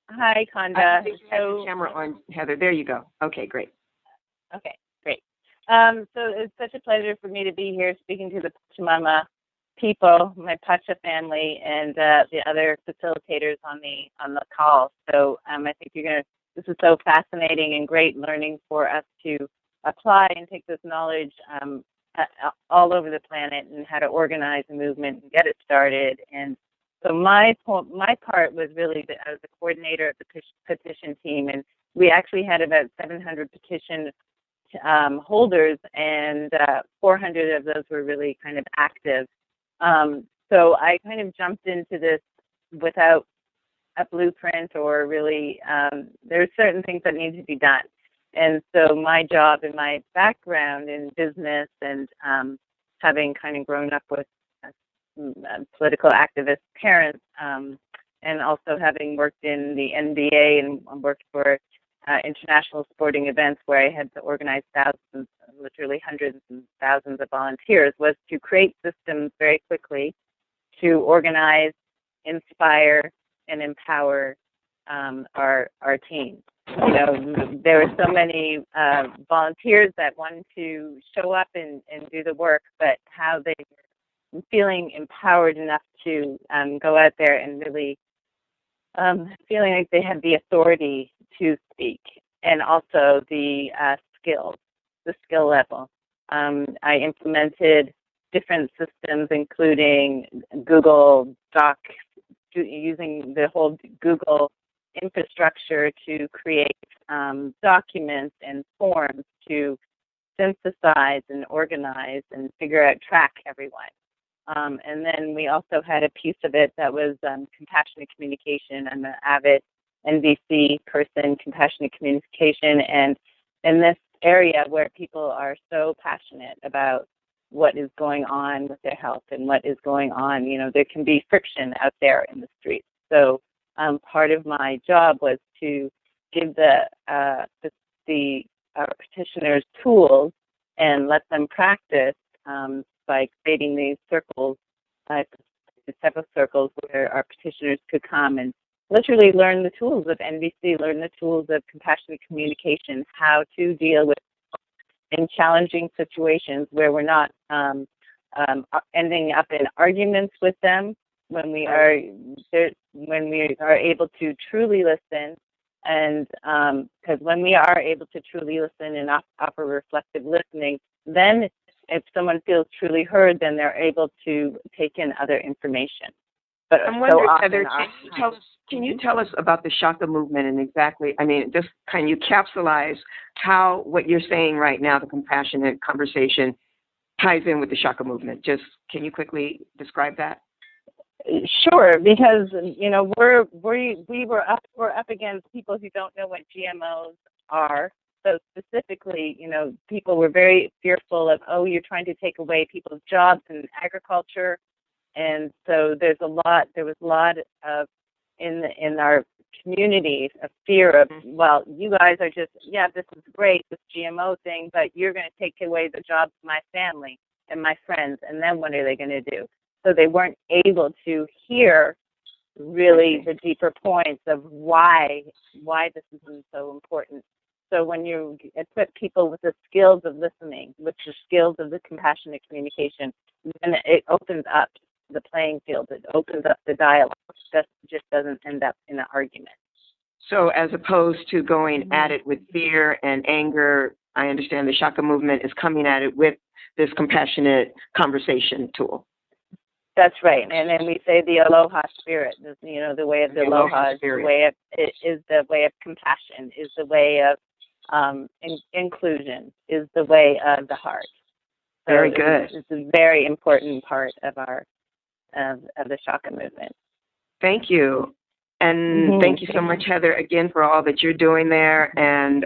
hi, Konda. I think you have your camera on, Heather. There you go. Okay, great. Okay, great. So it's such a pleasure for me to be here speaking to the Pachamama people, my Pacha family, and the other facilitators on the call. So I think this is so fascinating and great learning for us to apply and take this knowledge all over the planet and how to organize a movement and get it started. And so my part was really that I was the coordinator of the petition team, and we actually had about 700 petition holders, and 400 of those were really kind of active. So I kind of jumped into this without a blueprint or really, there's certain things that need to be done. And so my job and my background in business and having kind of grown up with political activist parents, and also having worked in the NBA and worked for international sporting events where I had to organize thousands, literally hundreds and thousands of volunteers, was to create systems very quickly to organize, inspire, and empower our team. You know, there were so many volunteers that wanted to show up and do the work, but how they were feeling empowered enough to go out there and really feeling like they had the authority to speak, and also the skill level. I implemented different systems, including Google Doc, using the whole Google infrastructure to create documents and forms to synthesize and organize and track everyone. And then we also had a piece of it that was compassionate communication. I'm an avid NVC person, compassionate communication, and in this area where people are so passionate about what is going on with their health and what is going on, you know, there can be friction out there in the streets. So part of my job was to give the petitioners tools and let them practice by creating these circles, several circles where our petitioners could come and literally learn the tools of NVC, learn the tools of compassionate communication, how to deal with in challenging situations where we're not ending up in arguments with them, when we are able to truly listen. And because when we are able to truly listen and offer reflective listening, then if someone feels truly heard, then they're able to take in other information. But I'm wondering, Heather, can you tell us about the Shaka movement and exactly, I mean, just can you capsulize how what you're saying right now, the compassionate conversation, ties in with the Shaka movement? Just can you quickly describe that? Sure, because you know we're up against people who don't know what GMOs are. So specifically, you know, people were very fearful of, oh, you're trying to take away people's jobs in agriculture. And so there was a lot of, in our community, a fear of, well, you guys are just, yeah, this is great, this GMO thing, but you're going to take away the jobs of my family and my friends, and then what are they going to do? So they weren't able to hear really the deeper points of why this is so important. So when you equip people with the skills of listening, with the skills of the compassionate communication, then it opens up the playing field. It opens up the dialogue. It just doesn't end up in an argument. So as opposed to going at it with fear and anger, I understand the Shaka movement is coming at it with this compassionate conversation tool. That's right, and then we say the aloha spirit. You know, the way of the aloha is the way of compassion, is the way of inclusion, is the way of the heart. So very good. It's a very important part of our of the Shaka movement. Thank you. And thank you so much, Heather, again, for all that you're doing there and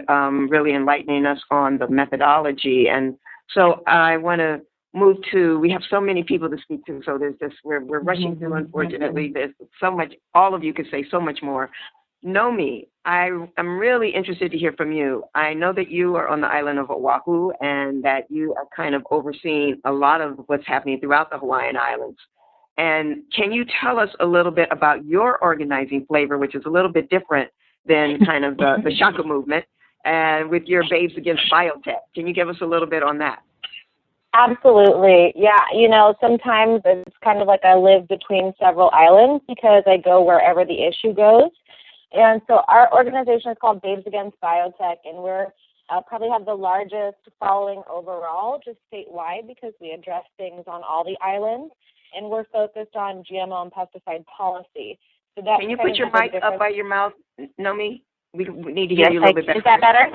really enlightening us on the methodology. And so I want to move to, we have so many people to speak to, so there's just, we're rushing through, unfortunately. There's so much, all of you could say so much more. Nomi, I'm really interested to hear from you. I know that you are on the island of Oahu and that you are kind of overseeing a lot of what's happening throughout the Hawaiian Islands. And can you tell us a little bit about your organizing flavor, which is a little bit different than kind of the Shaka movement, and with your Babes Against Biotech? Can you give us a little bit on that? Absolutely. Yeah, you know, sometimes it's kind of like I live between several islands because I go wherever the issue goes. And so our organization is called Babes Against Biotech, and we're probably have the largest following overall, just statewide, because we address things on all the islands, and we're focused on GMO and pesticide policy. So that can you put your mic up by your mouth, Nomi? We need to hear you a little bit better. Is that better?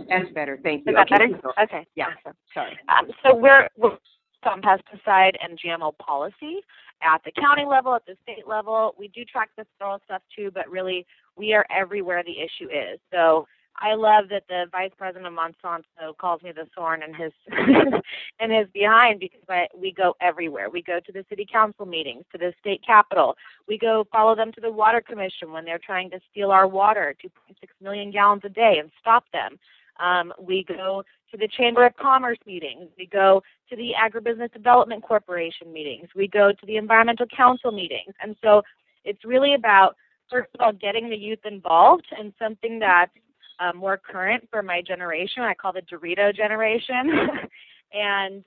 That's better. Thank you. Is that better? Okay. Yeah. Awesome. Sorry. So we're on pesticide and GMO policy at the county level, at the state level. We do track the federal stuff too, but really we are everywhere the issue is. So I love that the vice president of Monsanto calls me the thorn in his in his behind, because we go everywhere. We go to the city council meetings, to the state capitol. We go follow them to the water commission when they're trying to steal our water, 2.6 million gallons a day, and stop them. We go to the Chamber of Commerce meetings. We go to the Agribusiness Development Corporation meetings. We go to the Environmental Council meetings. And so it's really about, first of all, getting the youth involved, and something that's more current for my generation, I call the Dorito generation, and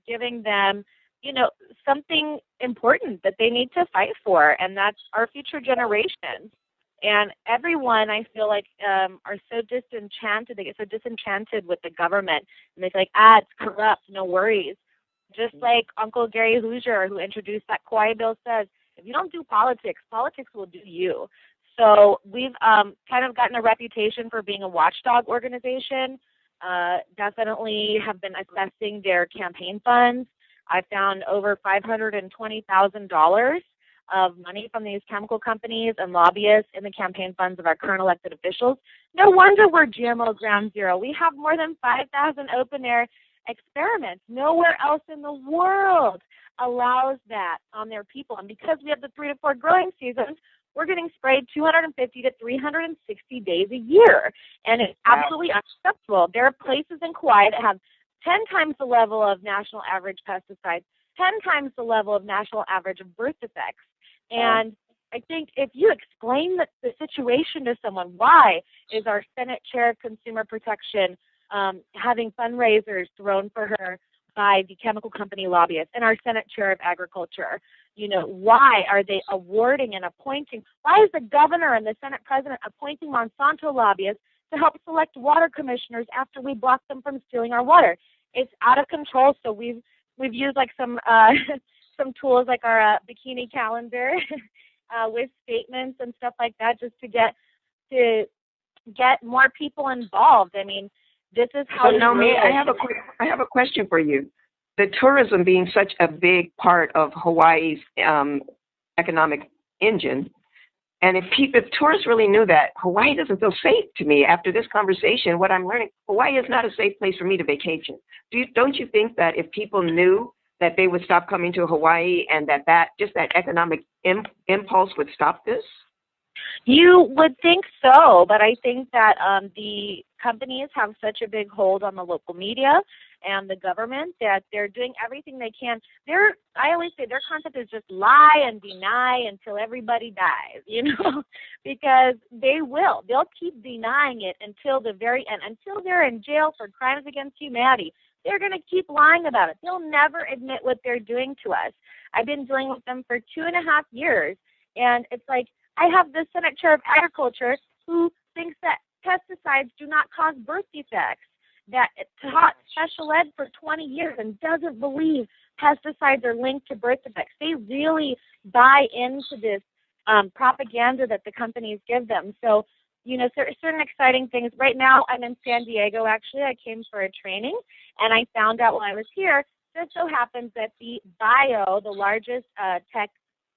giving them, you know, something important that they need to fight for, and that's our future generations. And everyone, I feel like, are so disenchanted. They get so disenchanted with the government, and they feel like, it's corrupt, no worries. Just like Uncle Gary Hoosier, who introduced that Kauai bill, says, if you don't do politics, politics will do you. So we've kind of gotten a reputation for being a watchdog organization. Definitely have been assessing their campaign funds. I found over $520,000 of money from these chemical companies and lobbyists in the campaign funds of our current elected officials. No wonder we're GMO ground zero. We have more than 5,000 open-air experiments. Nowhere else in the world allows that on their people. And because we have the 3 to 4 growing seasons, we're getting sprayed 250 to 360 days a year. And it's absolutely unacceptable. There are places in Kauai that have 10 times the level of national average pesticides, 10 times the level of national average of birth defects. And I think if you explain the situation to someone, why is our Senate Chair of Consumer Protection having fundraisers thrown for her by the chemical company lobbyists, and our Senate Chair of Agriculture, you know, why are they awarding and appointing? Why is the governor and the Senate president appointing Monsanto lobbyists to help select water commissioners after we block them from stealing our water? It's out of control. So we've used like some tools like our bikini calendar with statements and stuff like that, just to get more people involved. I mean, this is how. So Naomi, I have a question for you. The tourism being such a big part of Hawaii's economic engine, and if tourists really knew that, Hawaii doesn't feel safe to me. After this conversation, what I'm learning, Hawaii is not a safe place for me to vacation. Don't you think that if people knew that they would stop coming to Hawaii, and that just that economic impulse would stop this? You would think so, but I think that the companies have such a big hold on the local media and the government that they're doing everything they can. I always say their concept is just lie and deny until everybody dies, you know, because they'll keep denying it until the very end, until they're in jail for crimes against humanity. They're going to keep lying about it. They'll never admit what they're doing to us. I've been dealing with them for 2.5 years, and it's like, I have the Senate Chair of Agriculture who thinks that pesticides do not cause birth defects, that taught special ed for 20 years and doesn't believe pesticides are linked to birth defects. They really buy into this propaganda that the companies give them. So, you know, certain exciting things. Right now, I'm in San Diego, actually. I came for a training, and I found out while I was here, just so happens that the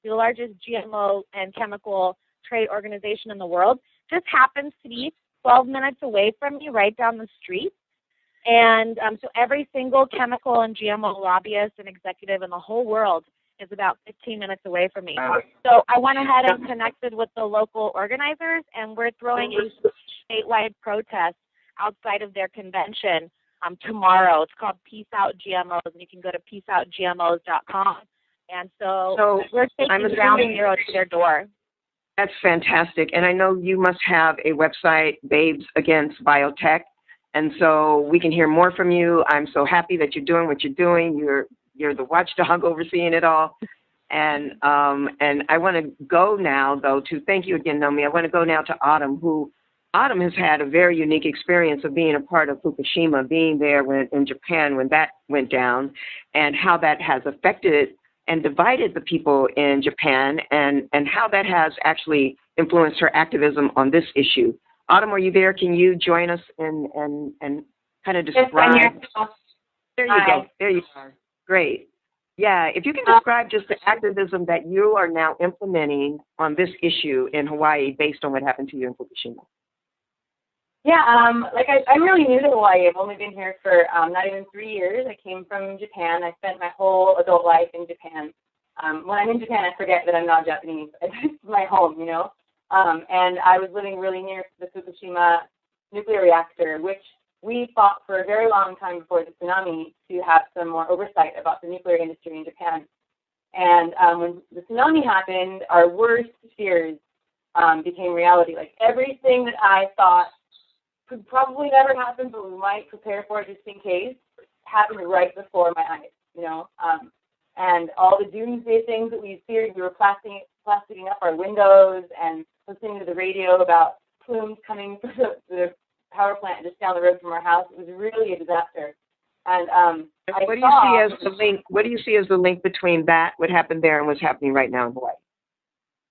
largest GMO and chemical trade organization in the world, just happens to be 12 minutes away from me, right down the street. And so every single chemical and GMO lobbyist and executive in the whole world is about 15 minutes away from me. So I went ahead and connected with the local organizers, and we're throwing a statewide protest outside of their convention tomorrow. It's called Peace Out GMOs, and you can go to peaceoutgmos.com. And so we're taking ground zero to their door. That's fantastic. And I know you must have a website, Babes Against Biotech. And so we can hear more from you. I'm so happy that you're doing what you're doing. You're the watchdog overseeing it all. And I want to go now, though, to thank you again, Nomi. I want to go now to Autumn, who Autumn has had a very unique experience of being a part of Fukushima, being there in Japan when that went down, and how that has affected and divided the people in Japan, and how that has actually influenced her activism on this issue. Autumn, are you there? Can you join us and kind of describe? There you go. There you are. Great. Yeah, if you can describe just the activism that you are now implementing on this issue in Hawaii based on what happened to you in Fukushima. Yeah, I'm really new to Hawaii. I've only been here for not even 3 years. I came from Japan. I spent my whole adult life in Japan. When I'm in Japan, I forget that I'm not Japanese. It's my home, you know. And I was living really near the Fukushima nuclear reactor, which we fought for a very long time before the tsunami to have some more oversight about the nuclear industry in Japan. And when the tsunami happened, our worst fears became reality. Like everything that I thought could probably never happen, but we might prepare for it just in case, happened right before my eyes, you know. And all the doomsday things that we feared, we were plasticking up our windows and listening to the radio about plumes coming from the power plant just down the road from our house. It was really a disaster. And what do you see as the link between that, what happened there, and what's happening right now in Hawaii?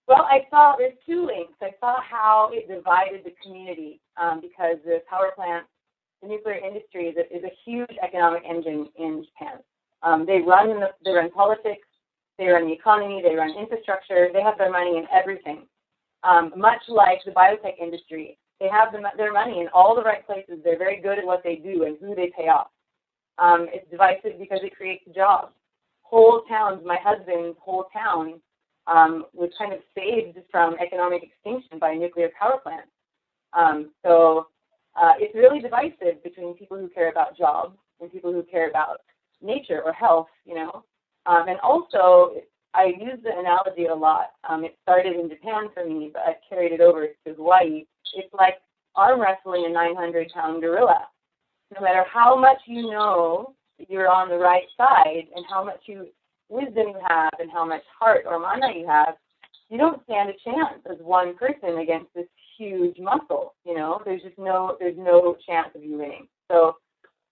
Well, I saw there's two links. I saw how it divided the community because the power plant, the nuclear industry is a huge economic engine in Japan. They run politics, they run the economy, they run infrastructure. They have their money in everything. Much like the biotech industry, they have their money in all the right places. They're very good at what they do and who they pay off. It's divisive because it creates jobs. Whole towns, my husband's whole town, was kind of saved from economic extinction by a nuclear power plant. So it's really divisive between people who care about jobs and people who care about nature or health, you know. And also, I use the analogy a lot. It started in Japan for me, but I carried it over to Hawaii. It's like arm wrestling a 900-pound gorilla. No matter how much you know you're on the right side and how much wisdom you have and how much heart or mana you have, you don't stand a chance as one person against this huge muscle. You know, there's no chance of you winning. So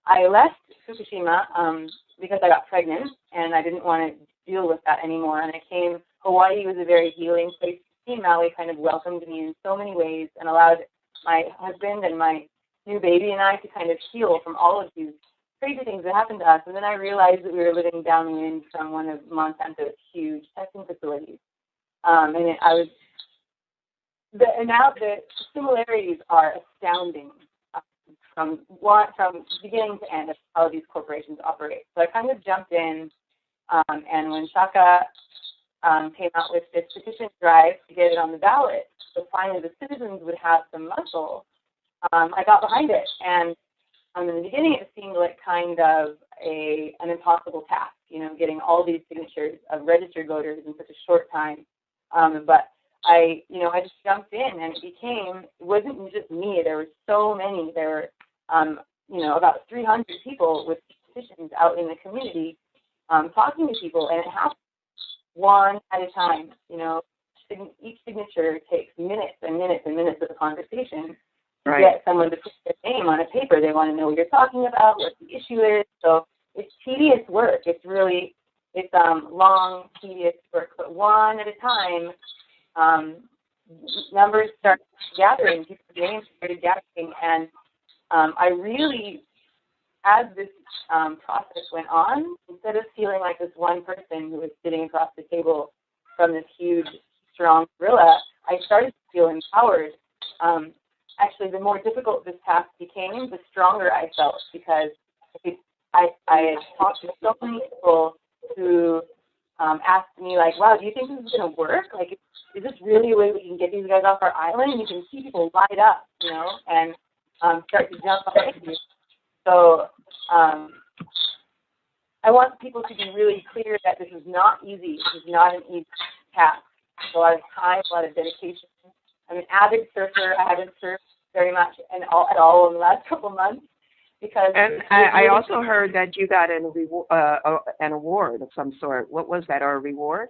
I left Fukushima because I got pregnant and I didn't want to deal with that anymore. And I came. Hawaii was a very healing place. Maui kind of welcomed me in so many ways and allowed my husband and my new baby and I to kind of heal from all of these crazy things that happened to us. And then I realized that we were living downwind from one of Monsanto's huge testing facilities. The similarities are astounding from beginning to end of how these corporations operate. So I kind of jumped in, and when Shaka came out with this petition drive to get it on the ballot, so finally the citizens would have some muscle, I got behind it. And in the beginning, it seemed like kind of an impossible task, you know, getting all these signatures of registered voters in such a short time. But I just jumped in, and it wasn't just me. There were so many. There were, about 300 people with petitions out in the community talking to people, and it happened one at a time. You know, each signature takes minutes and minutes and minutes of a conversation. Right. Get someone to put their name on a paper. They want to know what you're talking about, what the issue is. So it's tedious work. It's long, tedious work. But one at a time, numbers started gathering, people's names started gathering. And I really, as this process went on, instead of feeling like this one person who was sitting across the table from this huge strong gorilla, I started to feel empowered. Actually, the more difficult this task became, the stronger I felt, because I had talked to so many people who asked me, like, wow, do you think this is going to work? Like, is this really a way we can get these guys off our island? And you can see people light up, and start to jump on it. So I want people to be really clear that this is not easy. This is not an easy task. It's a lot of time, a lot of dedication. I'm an avid surfer. I haven't surfed very much at all in the last couple of months. And I also heard that you got an award of some sort. What was that, or a reward?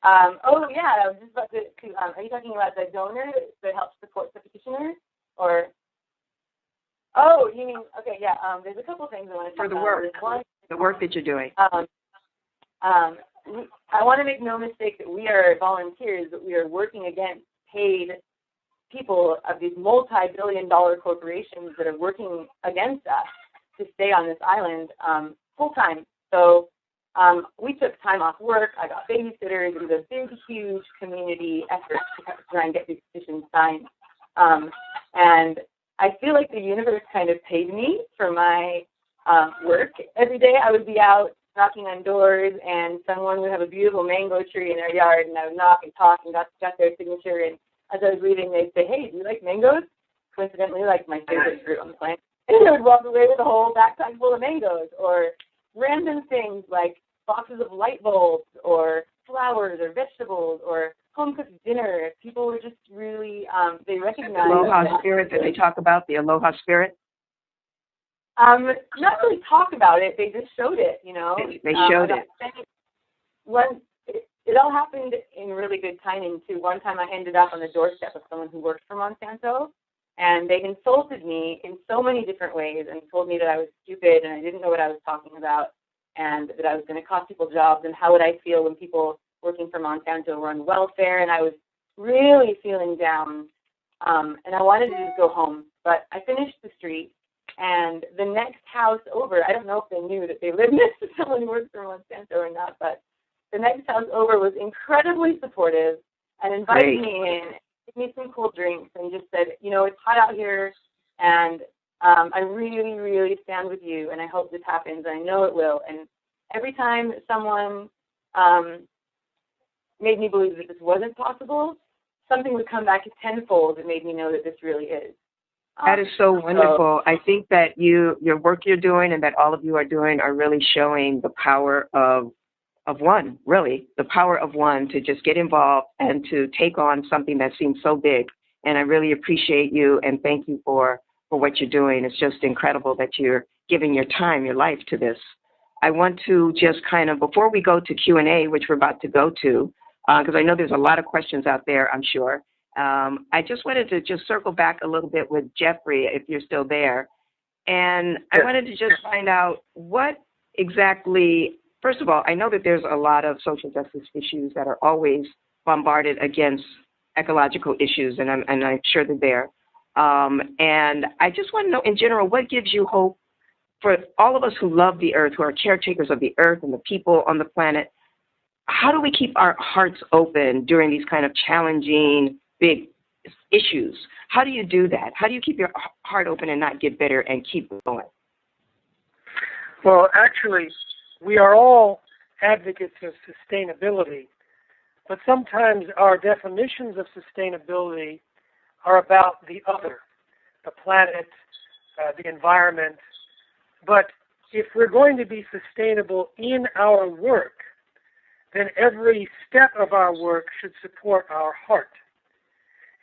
Oh, yeah, I was just about to are you talking about the donor that helps support the petitioners? Or, oh, you mean, okay, yeah, there's a couple of things I want to talk about. For the work that you're doing. I want to make no mistake that we are volunteers, but we are working against paid people of these multi-billion-dollar corporations that are working against us to stay on this island full-time. So we took time off work. I got babysitters. It was a big, huge community effort to try and get these petitions signed. And I feel like the universe kind of paid me for my work. Every day I would be out knocking on doors, and someone would have a beautiful mango tree in their yard, and I would knock and talk and got their signature. And as I was leaving, they'd say, hey, do you like mangoes? Coincidentally, like my favorite fruit on the planet. And I would walk away with a whole backpack full of mangoes, or random things like boxes of light bulbs, or flowers, or vegetables, or home-cooked dinner. People were just really, they recognized Aloha spirit that they talk about, the aloha spirit? Not really talk about it. They just showed it, They showed it. It all happened in really good timing, too. One time I ended up on the doorstep of someone who worked for Monsanto, and they insulted me in so many different ways and told me that I was stupid and I didn't know what I was talking about, and that I was going to cost people jobs, and how would I feel when people working for Monsanto were on welfare, and I was really feeling down, and I wanted to just go home. But I finished the street, and the next house over, I don't know if they knew that they lived next to someone who worked for Monsanto or not, but the next house over was incredibly supportive and invited me in, gave me some cool drinks, and just said, it's hot out here, and I really, really stand with you, and I hope this happens, and I know it will. And every time someone made me believe that this wasn't possible, something would come back tenfold that made me know that this really is. That is so wonderful. I think that your work you're doing and that all of you are doing are really showing the power of one, really, the power of one to just get involved and to take on something that seems so big. And I really appreciate you and thank you for what you're doing. It's just incredible that you're giving your time, your life to this. I want to just kind of, before we go to Q&A, which we're about to go to, because I know there's a lot of questions out there, I'm sure. I just wanted to just circle back a little bit with Jeffrey, if you're still there. And I wanted to just find out what exactly, first of all, I know that there's a lot of social justice issues that are always bombarded against ecological issues, and I'm sure they're there. And I just want to know, in general, what gives you hope for all of us who love the earth, who are caretakers of the earth and the people on the planet? How do we keep our hearts open during these kind of challenging, big issues? How do you do that? How do you keep your heart open and not get bitter and keep going? Well, actually, we are all advocates of sustainability, but sometimes our definitions of sustainability are about the other, the planet, the environment. But if we're going to be sustainable in our work, then every step of our work should support our heart.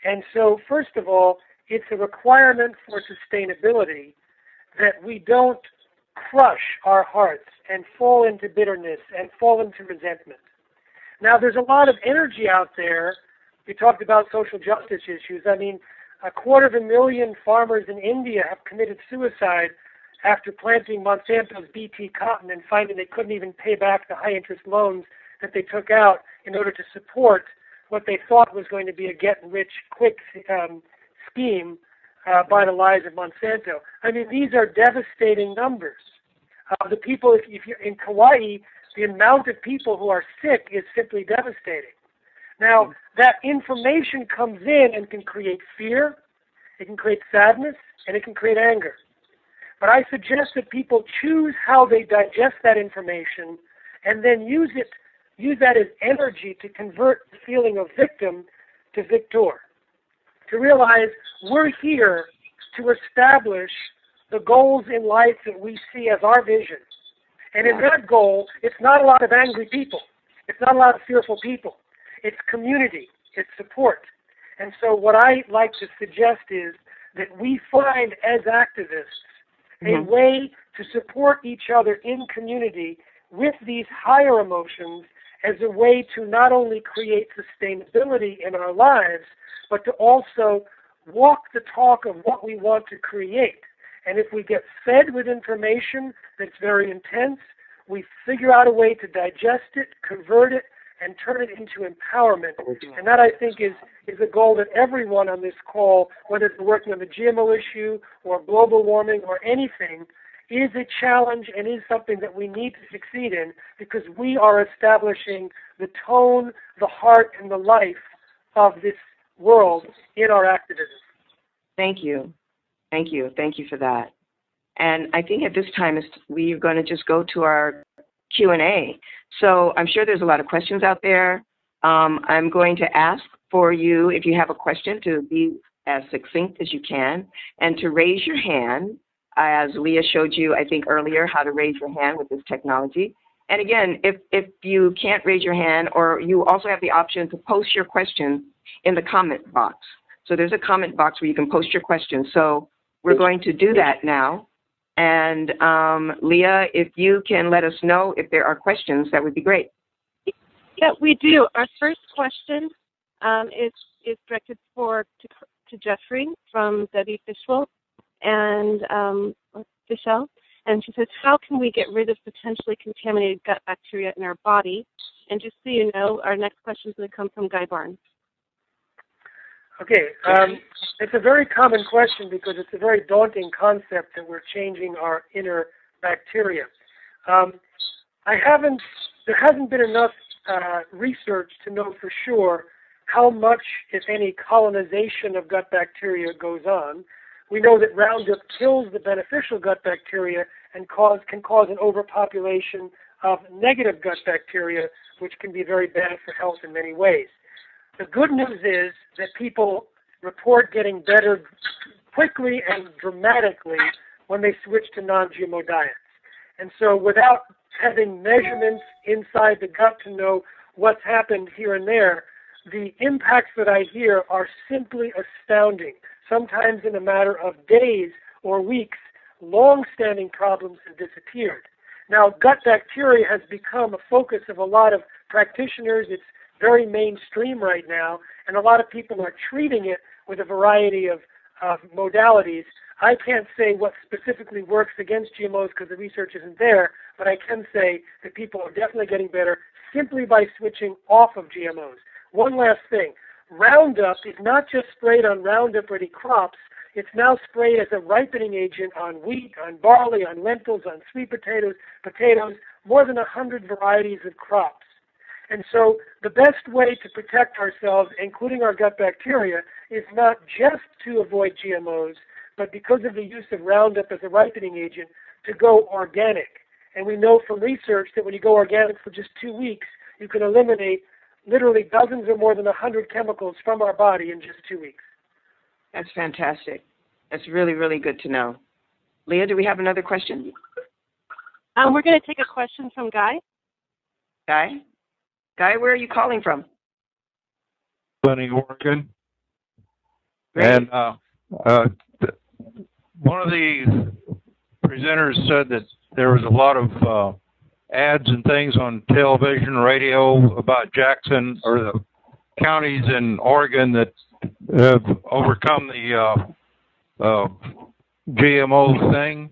And so, first of all, it's a requirement for sustainability that we don't crush our hearts and fall into bitterness and fall into resentment. Now, there's a lot of energy out there. We talked about social justice issues. I mean, 250,000 farmers in India have committed suicide after planting Monsanto's BT cotton and finding they couldn't even pay back the high-interest loans that they took out in order to support what they thought was going to be a get-rich-quick scheme by the lies of Monsanto. I mean, these are devastating numbers. The people, if you're in Kauai, the amount of people who are sick is simply devastating. Now, that information comes in and can create fear, it can create sadness, and it can create anger. But I suggest that people choose how they digest that information and then use that as energy to convert the feeling of victim to victor. To realize we're here to establish the goals in life that we see as our vision. And in that goal, it's not a lot of angry people. It's not a lot of fearful people. It's community. It's support. And so what I like to suggest is that we find as activists a way to support each other in community with these higher emotions as a way to not only create sustainability in our lives, but to also walk the talk of what we want to create. And if we get fed with information that's very intense, we figure out a way to digest it, convert it, and turn it into empowerment. And that, I think, is a goal that everyone on this call, whether they're working on the GMO issue or global warming or anything, is a challenge and is something that we need to succeed in, because we are establishing the tone, the heart, and the life of this world in our activism. Thank you. Thank you. Thank you for that. And I think at this time we're going to just go to our Q&A. So I'm sure there's a lot of questions out there. I'm going to ask for you, if you have a question, to be as succinct as you can and to raise your hand, as Leah showed you, I think, earlier, how to raise your hand with this technology. And again, if you can't raise your hand, or you also have the option to post your question in the comment box. So there's a comment box where you can post your questions. So we're going to do that now. And Leah, if you can let us know if there are questions, that would be great. Yeah, we do. Our first question is directed to Jeffrey from Debbie Fishwell and Fischel. And she says, how can we get rid of potentially contaminated gut bacteria in our body? And just so you know, our next question is going to come from Guy Barnes. Okay, it's a very common question because it's a very daunting concept that we're changing our inner bacteria. There hasn't been enough research to know for sure how much, if any, colonization of gut bacteria goes on. We know that Roundup kills the beneficial gut bacteria and can cause an overpopulation of negative gut bacteria, which can be very bad for health in many ways. The good news is that people report getting better quickly and dramatically when they switch to non-GMO diets. And so without having measurements inside the gut to know what's happened here and there, the impacts that I hear are simply astounding. Sometimes in a matter of days or weeks, long-standing problems have disappeared. Now, gut bacteria has become a focus of a lot of practitioners. It's very mainstream right now, and a lot of people are treating it with a variety of modalities. I can't say what specifically works against GMOs because the research isn't there, but I can say that people are definitely getting better simply by switching off of GMOs. One last thing. Roundup is not just sprayed on Roundup-ready crops. It's now sprayed as a ripening agent on wheat, on barley, on lentils, on sweet potatoes, more than 100 varieties of crops. And so the best way to protect ourselves, including our gut bacteria, is not just to avoid GMOs, but because of the use of Roundup as a ripening agent, to go organic. And we know from research that when you go organic for just 2 weeks, you can eliminate literally dozens or more than 100 chemicals from our body in just 2 weeks. That's fantastic. That's really, really good to know. Leah, do we have another question? We're going to take a question from Guy. Guy, where are you calling from? Bunny, Oregon. Great. And one of the presenters said that there was a lot of ads and things on television, radio about Jackson or the counties in Oregon that have overcome the GMO thing.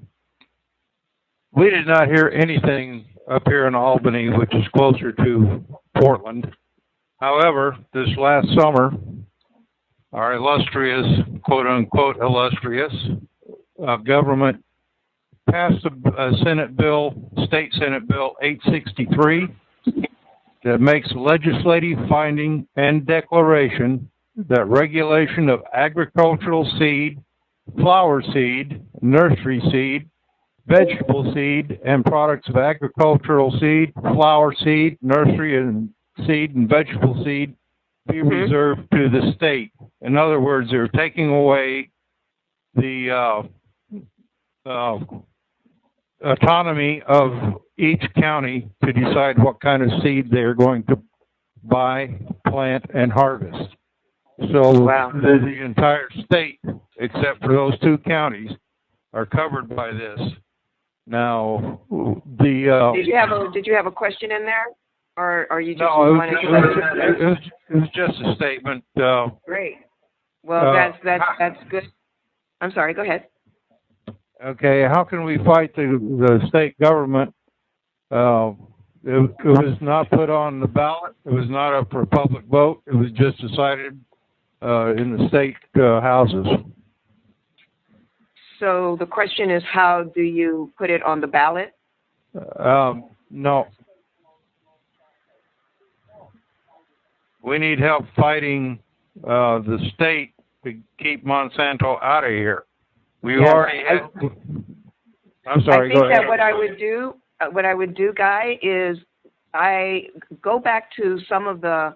We did not hear anything up here in Albany, which is closer to Portland. However, this last summer, our illustrious, quote-unquote illustrious, government passed a State Senate Bill 863 that makes legislative finding and declaration that regulation of agricultural seed, flower seed, nursery seed, vegetable seed, and products of agricultural seed, flower seed, nursery and seed, and vegetable seed be reserved to the state. In other words, they're taking away the autonomy of each county to decide what kind of seed they're going to buy, plant, and harvest. So the entire state, except for those 2 counties, are covered by this. Now, did you have a question in there, or are you just wanted to? It was just a statement. Great. Well, that's good. I'm sorry. Go ahead. Okay. How can we fight the state government? It was not put on the ballot. It was not up for a public vote. It was just decided in the state houses. So the question is, how do you put it on the ballot? No. We need help fighting the state to keep Monsanto out of here. We already have. I'm sorry. I think go ahead. that what I would do, Guy, is I go back to some of the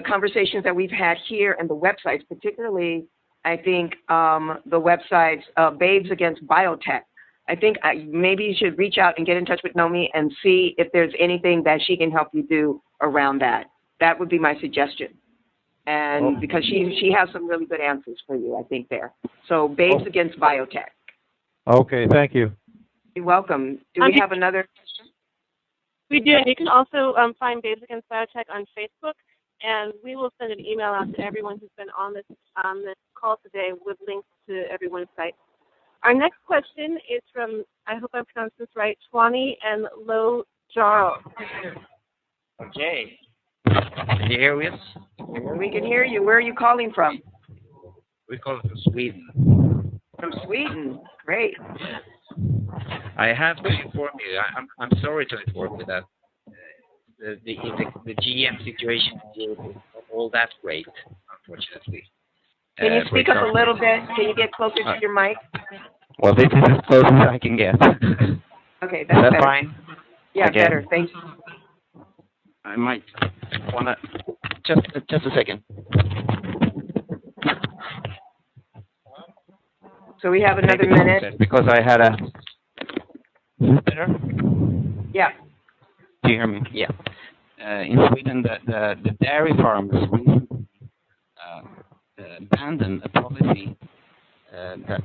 conversations that we've had here and the websites, particularly. I think the websites, Babes Against Biotech. I think maybe you should reach out and get in touch with Nomi and see if there's anything that she can help you do around that. That would be my suggestion. And because she has some really good answers for you, I think, there. So Babes Against Biotech. Okay, thank you. You're welcome. Do we have another question? We do, and you can also find Babes Against Biotech on Facebook. And we will send an email out to everyone who's been on this call today with links to everyone's site. Our next question is from, I hope I pronounced this right, Twani and Lo Jarl. Okay. Can you hear us? We can hear you. Where are you calling from? We call it from Sweden. From Sweden. Great. I have to inform you. I'm sorry to inform you that the GM situation is not all that great, unfortunately. Can you speak up a little bit? Can you get closer to your mic? Well, this is as close as I can get. Okay, that's better. Is that fine? Yeah, okay. Better. Thank you. I might want to... Just a second. So we have another minute. Because I had a... Is it better? Yeah. Do you hear me? Yeah. In Sweden, the dairy farmers recently abandoned a policy that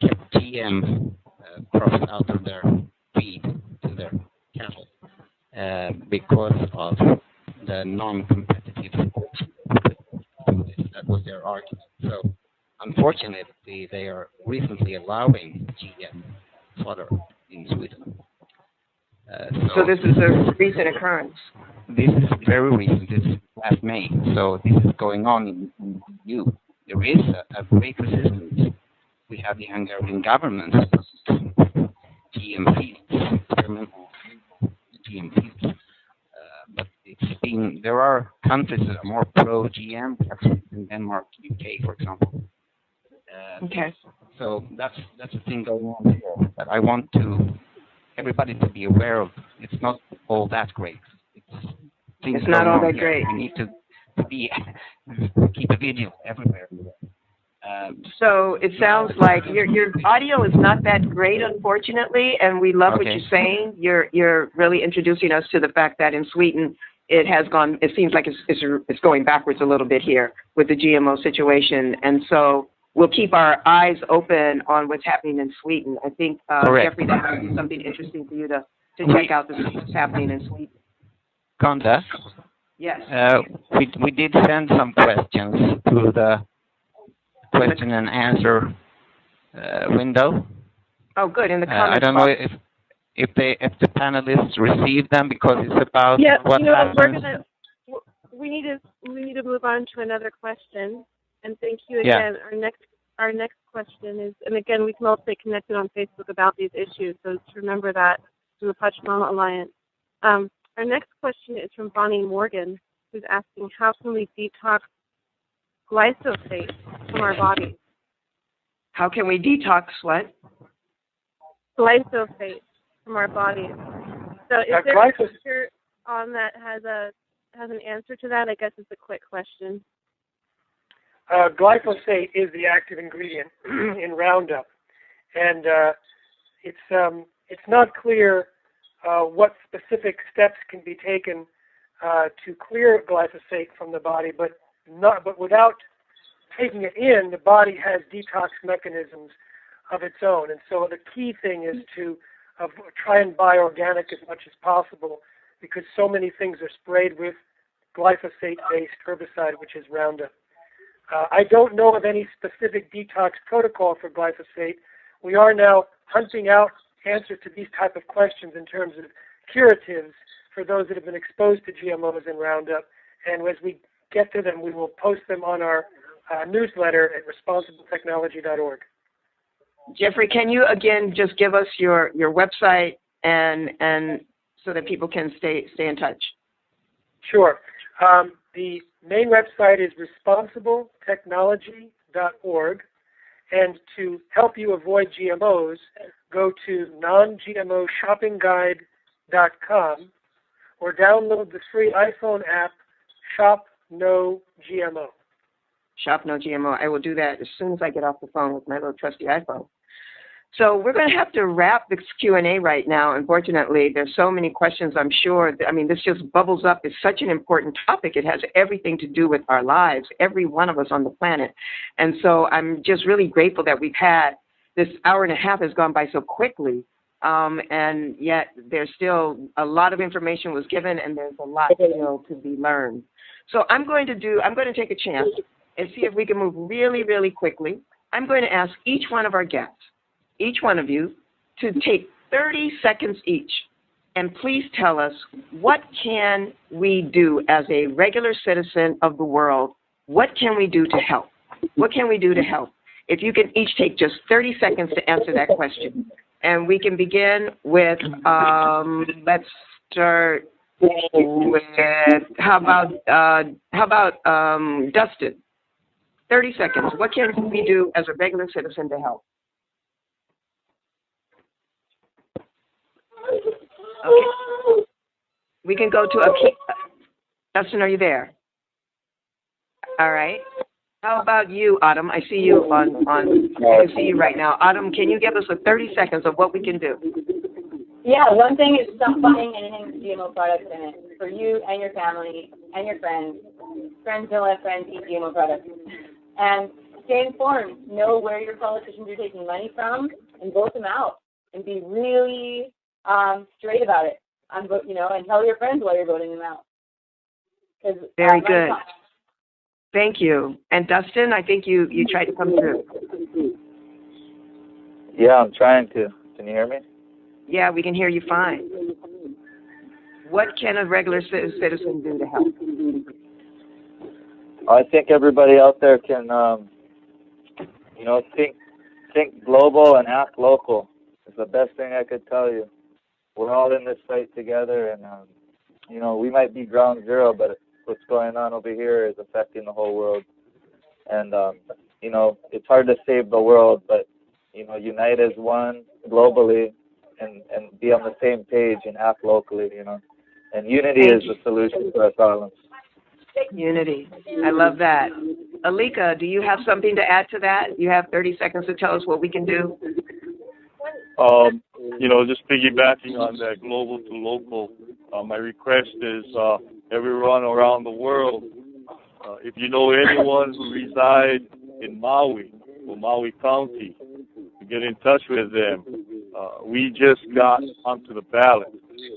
kept GM crops out of their feed to their cattle because of the non-competitive that was their argument. So, unfortunately, they are recently allowing GM fodder in Sweden. So this is a recent occurrence? This is very recent. This is last May. So this is going on in the EU. There is a great resistance. We have the Hungarian government GM fields, experimental GM fields. But there are countries that are more pro-GM, in Denmark, UK, for example. Okay. So that's the thing going on here. But I want everybody to be aware of. It's not all that great. It's not all that great. We need to keep a vigil everywhere. So it sounds like your audio is not that great, unfortunately, and we love what you're saying. You're really introducing us to the fact that in Sweden it has gone. It seems like it's going backwards a little bit here with the GMO situation, and so we'll keep our eyes open on what's happening in Sweden. I think Jeffrey, that might be something interesting for you to check out what's happening in Sweden. Konda? Yes. We did send some questions to the question and answer window. Oh, good. In the comments I don't know if the panelists received them because it's about what happens. We need to move on to another question. And thank you again. Our next our next question is, and again, we can all stay connected on Facebook about these issues, so to remember that from the Pachamama Alliance. Our next question is from Bonnie Morgan, who's asking, how can we detox glyphosate from our bodies? How can we detox what? Glyphosate from our bodies. So is there a picture on that has an answer to that? I guess it's a quick question. Glyphosate is the active ingredient in Roundup, and it's not clear what specific steps can be taken to clear glyphosate from the body, but without taking it in, the body has detox mechanisms of its own. And so the key thing is to try and buy organic as much as possible, because so many things are sprayed with glyphosate-based herbicide, which is Roundup. I don't know of any specific detox protocol for glyphosate. We are now hunting out answers to these type of questions in terms of curatives for those that have been exposed to GMOs and Roundup. And as we get to them, we will post them on our newsletter at responsibletechnology.org. Jeffrey, can you again just give us your website and so that people can stay in touch? Sure. The main website is responsibletechnology.org, and to help you avoid GMOs, go to nongmoshoppingguide.com or download the free iPhone app Shop No GMO. Shop No GMO. I will do that as soon as I get off the phone with my little trusty iPhone. So we're going to have to wrap this Q&A right now. Unfortunately, there's so many questions, I'm sure. I mean, this just bubbles up. It's such an important topic. It has everything to do with our lives, every one of us on the planet. And so I'm just really grateful that we've had this hour and a half has gone by so quickly. And yet there's still a lot of information was given, and there's a lot still to be learned. So I'm going to take a chance and see if we can move really, really quickly. I'm going to ask each one of our guests, each one of you, to take 30 seconds each, and please tell us, what can we do as a regular citizen of the world? What can we do to help? What can we do to help? If you can each take just 30 seconds to answer that question. And we can begin with, let's start with, how about Dustin? 30 seconds. What can we do as a regular citizen to help? Okay. We can go to Dustin, are you there? All right. How about you, Autumn? I see you I can see you right now. Autumn, can you give us 30 seconds of what we can do? Yeah, one thing is stop buying anything with GMO products in it for you and your family and your friends. Friends don't let friends eat GMO products. And stay informed. Know where your politicians are taking money from and vote them out. And be really straight about it. And tell your friends why you're voting them out. Very good. Thank you. And Dustin, I think you tried to come through. Yeah, I'm trying to. Can you hear me? Yeah, we can hear you fine. What can a regular citizen do to help? I think everybody out there can, think global and act local. It's the best thing I could tell you. We're all in this fight together, and we might be ground zero, but what's going on over here is affecting the whole world. And it's hard to save the world, but unite as one globally, and be on the same page and act locally. And unity is the solution to our problems. Unity. I love that. Alika, do you have something to add to that? You have 30 seconds to tell us what we can do. Just piggybacking on that global to local, my request is everyone around the world, if you know anyone who resides in Maui or Maui County, to get in touch with them. We just got onto the ballot,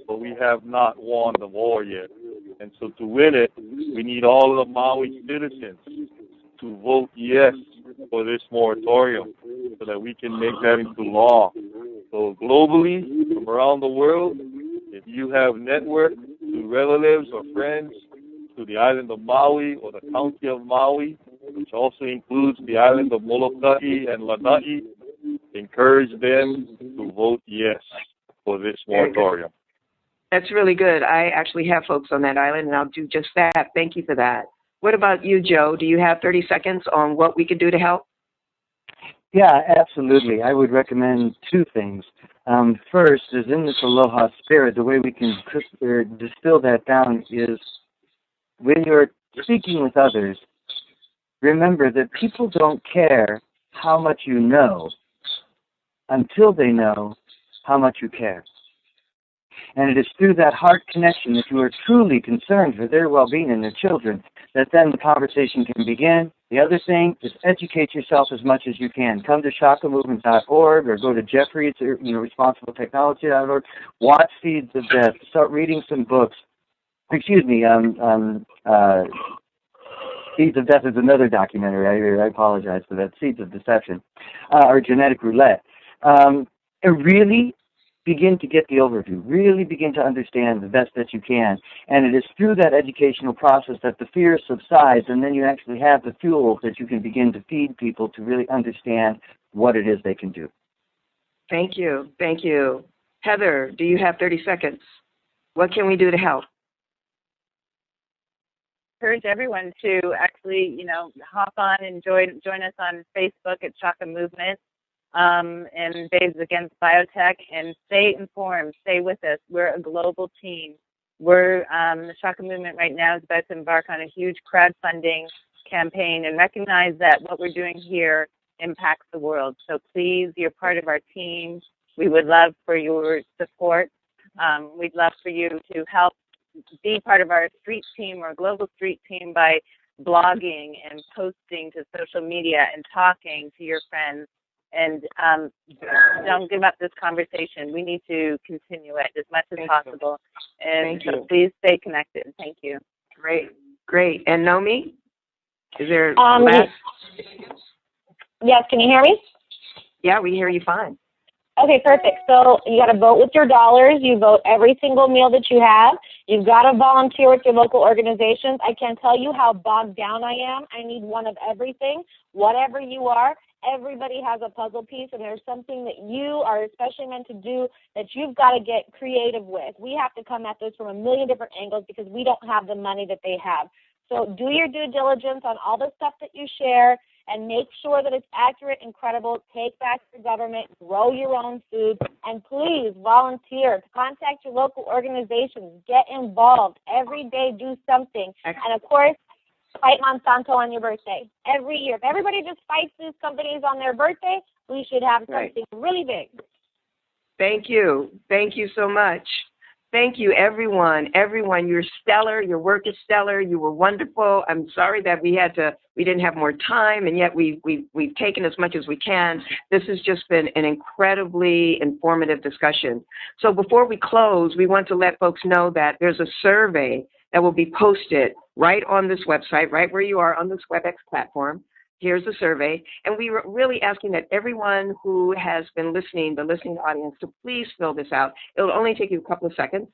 but we have not won the war yet. And so to win it, we need all of the Maui citizens to vote yes for this moratorium so that we can make that into law. So globally, from around the world, if you have network to relatives or friends to the island of Maui or the county of Maui, which also includes the island of Molokai and Lanai, encourage them to vote yes for this moratorium. That's really good. I actually have folks on that island, and I'll do just that. Thank you for that. What about you, Joe? Do you have 30 seconds on what we could do to help? Yeah, absolutely. I would recommend two things. First is in this aloha spirit, the way we can distill that down is when you're speaking with others, remember that people don't care how much you know until they know how much you care. And it is through that heart connection that you are truly concerned for their well-being and their children that then the conversation can begin. The other thing is educate yourself as much as you can. Come to shakamovement.org or go to Jeffries, responsibletechnology.org. Watch Seeds of Death. Start reading some books. Excuse me. Seeds of Death is another documentary. I apologize for that. Seeds of Deception or Genetic Roulette. And really begin to get the overview, really begin to understand the best that you can. And it is through that educational process that the fear subsides, and then you actually have the fuel that you can begin to feed people to really understand what it is they can do. Thank you. Thank you. Heather, do you have 30 seconds? What can we do to help? Encourage everyone to actually, hop on and join us on Facebook at Shaka Movement. And Babes Against Biotech, and stay informed, stay with us. We're a global team. The Shaka Movement right now is about to embark on a huge crowdfunding campaign and recognize that what we're doing here impacts the world. So please, you're part of our team. We would love for your support. We'd love for you to help be part of our street team or global street team by blogging and posting to social media and talking to your friends. And don't give up this conversation. We need to continue it as much as possible. And so please stay connected. Thank you. Great. And Nomi, is there Yes, can you hear me? Yeah, we hear you fine. Okay, perfect. So you got to vote with your dollars. You vote every single meal that you have. You've got to volunteer with your local organizations. I can't tell you how bogged down I am. I need one of everything. Whatever you are, everybody has a puzzle piece, and there's something that you are especially meant to do that you've got to get creative with. We have to come at this from a million different angles because we don't have the money that they have. So do your due diligence on all the stuff that you share and make sure that it's accurate and credible. Take back your government, grow your own food, and please volunteer. Contact your local organizations. Get involved. Every day do something. And, of course, fight Monsanto on your birthday. Every year. If everybody just fights these companies on their birthday, we should have something really big. Thank you. Thank you so much. Thank you, everyone. Everyone, you're stellar. Your work is stellar. You were wonderful. I'm sorry that we didn't have more time, and yet we've taken as much as we can. This has just been an incredibly informative discussion. So before we close, we want to let folks know that there's a survey that will be posted right on this website, right where you are on this WebEx platform. Here's the survey, and we were really asking that everyone who has been listening, the listening audience, to please fill this out. It'll only take you a couple of seconds.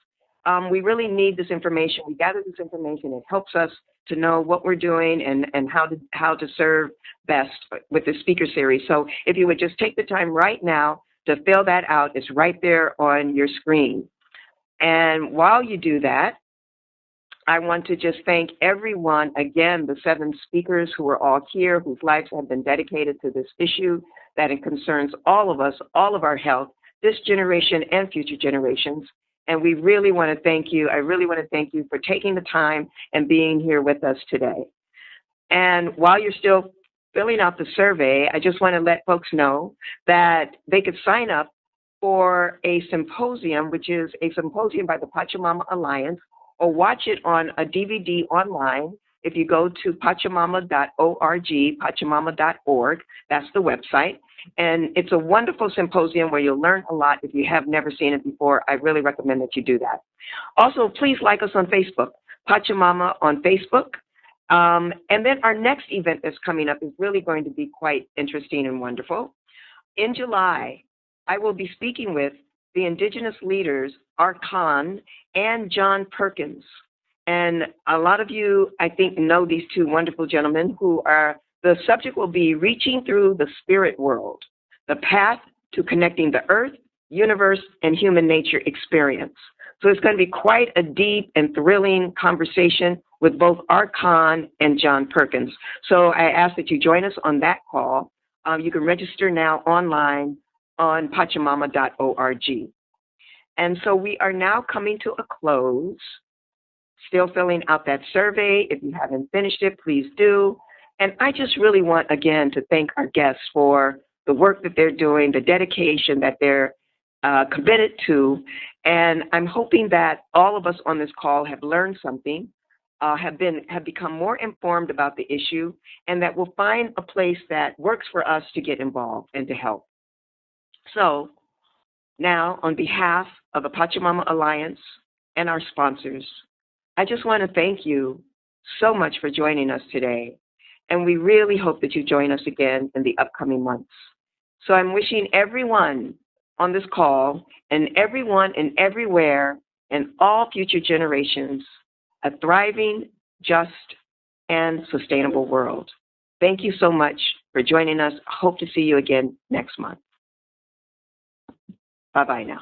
We really need this information. We gather this information. It helps us to know what we're doing and how to serve best with the speaker series. So if you would just take the time right now to fill that out, it's right there on your screen. And while you do that, I want to just thank everyone, again, the 7 speakers who are all here, whose lives have been dedicated to this issue, that it concerns all of us, all of our health, this generation and future generations. And we really want to thank you. I really want to thank you for taking the time and being here with us today. And while you're still filling out the survey, I just want to let folks know that they could sign up for a symposium, which is a symposium by the Pachamama Alliance, or watch it on a DVD online. If you go to pachamama.org, pachamama.org, that's the website. And it's a wonderful symposium where you'll learn a lot. If you have never seen it before, I really recommend that you do that. Also, please like us on Facebook, Pachamama on Facebook. And then our next event that's coming up is really going to be quite interesting and wonderful. In July, I will be speaking with the indigenous leaders, Art Khan and John Perkins. And a lot of you, I think, know these two wonderful gentlemen who are The subject will be Reaching Through the Spirit World, the path to connecting the earth, universe, and human nature experience. So it's going to be quite a deep and thrilling conversation with both Art Kahn and John Perkins. So I ask that you join us on that call. You can register now online on pachamama.org. And so we are now coming to a close. Still filling out that survey. If you haven't finished it, please do. And I just really want, again, to thank our guests for the work that they're doing, the dedication that they're committed to. And I'm hoping that all of us on this call have learned something, have become more informed about the issue, and that we'll find a place that works for us to get involved and to help. So now, on behalf of the Pachamama Alliance and our sponsors, I just want to thank you so much for joining us today. And we really hope that you join us again in the upcoming months. So I'm wishing everyone on this call and everyone and everywhere and all future generations a thriving, just, and sustainable world. Thank you so much for joining us. Hope to see you again next month. Bye-bye now.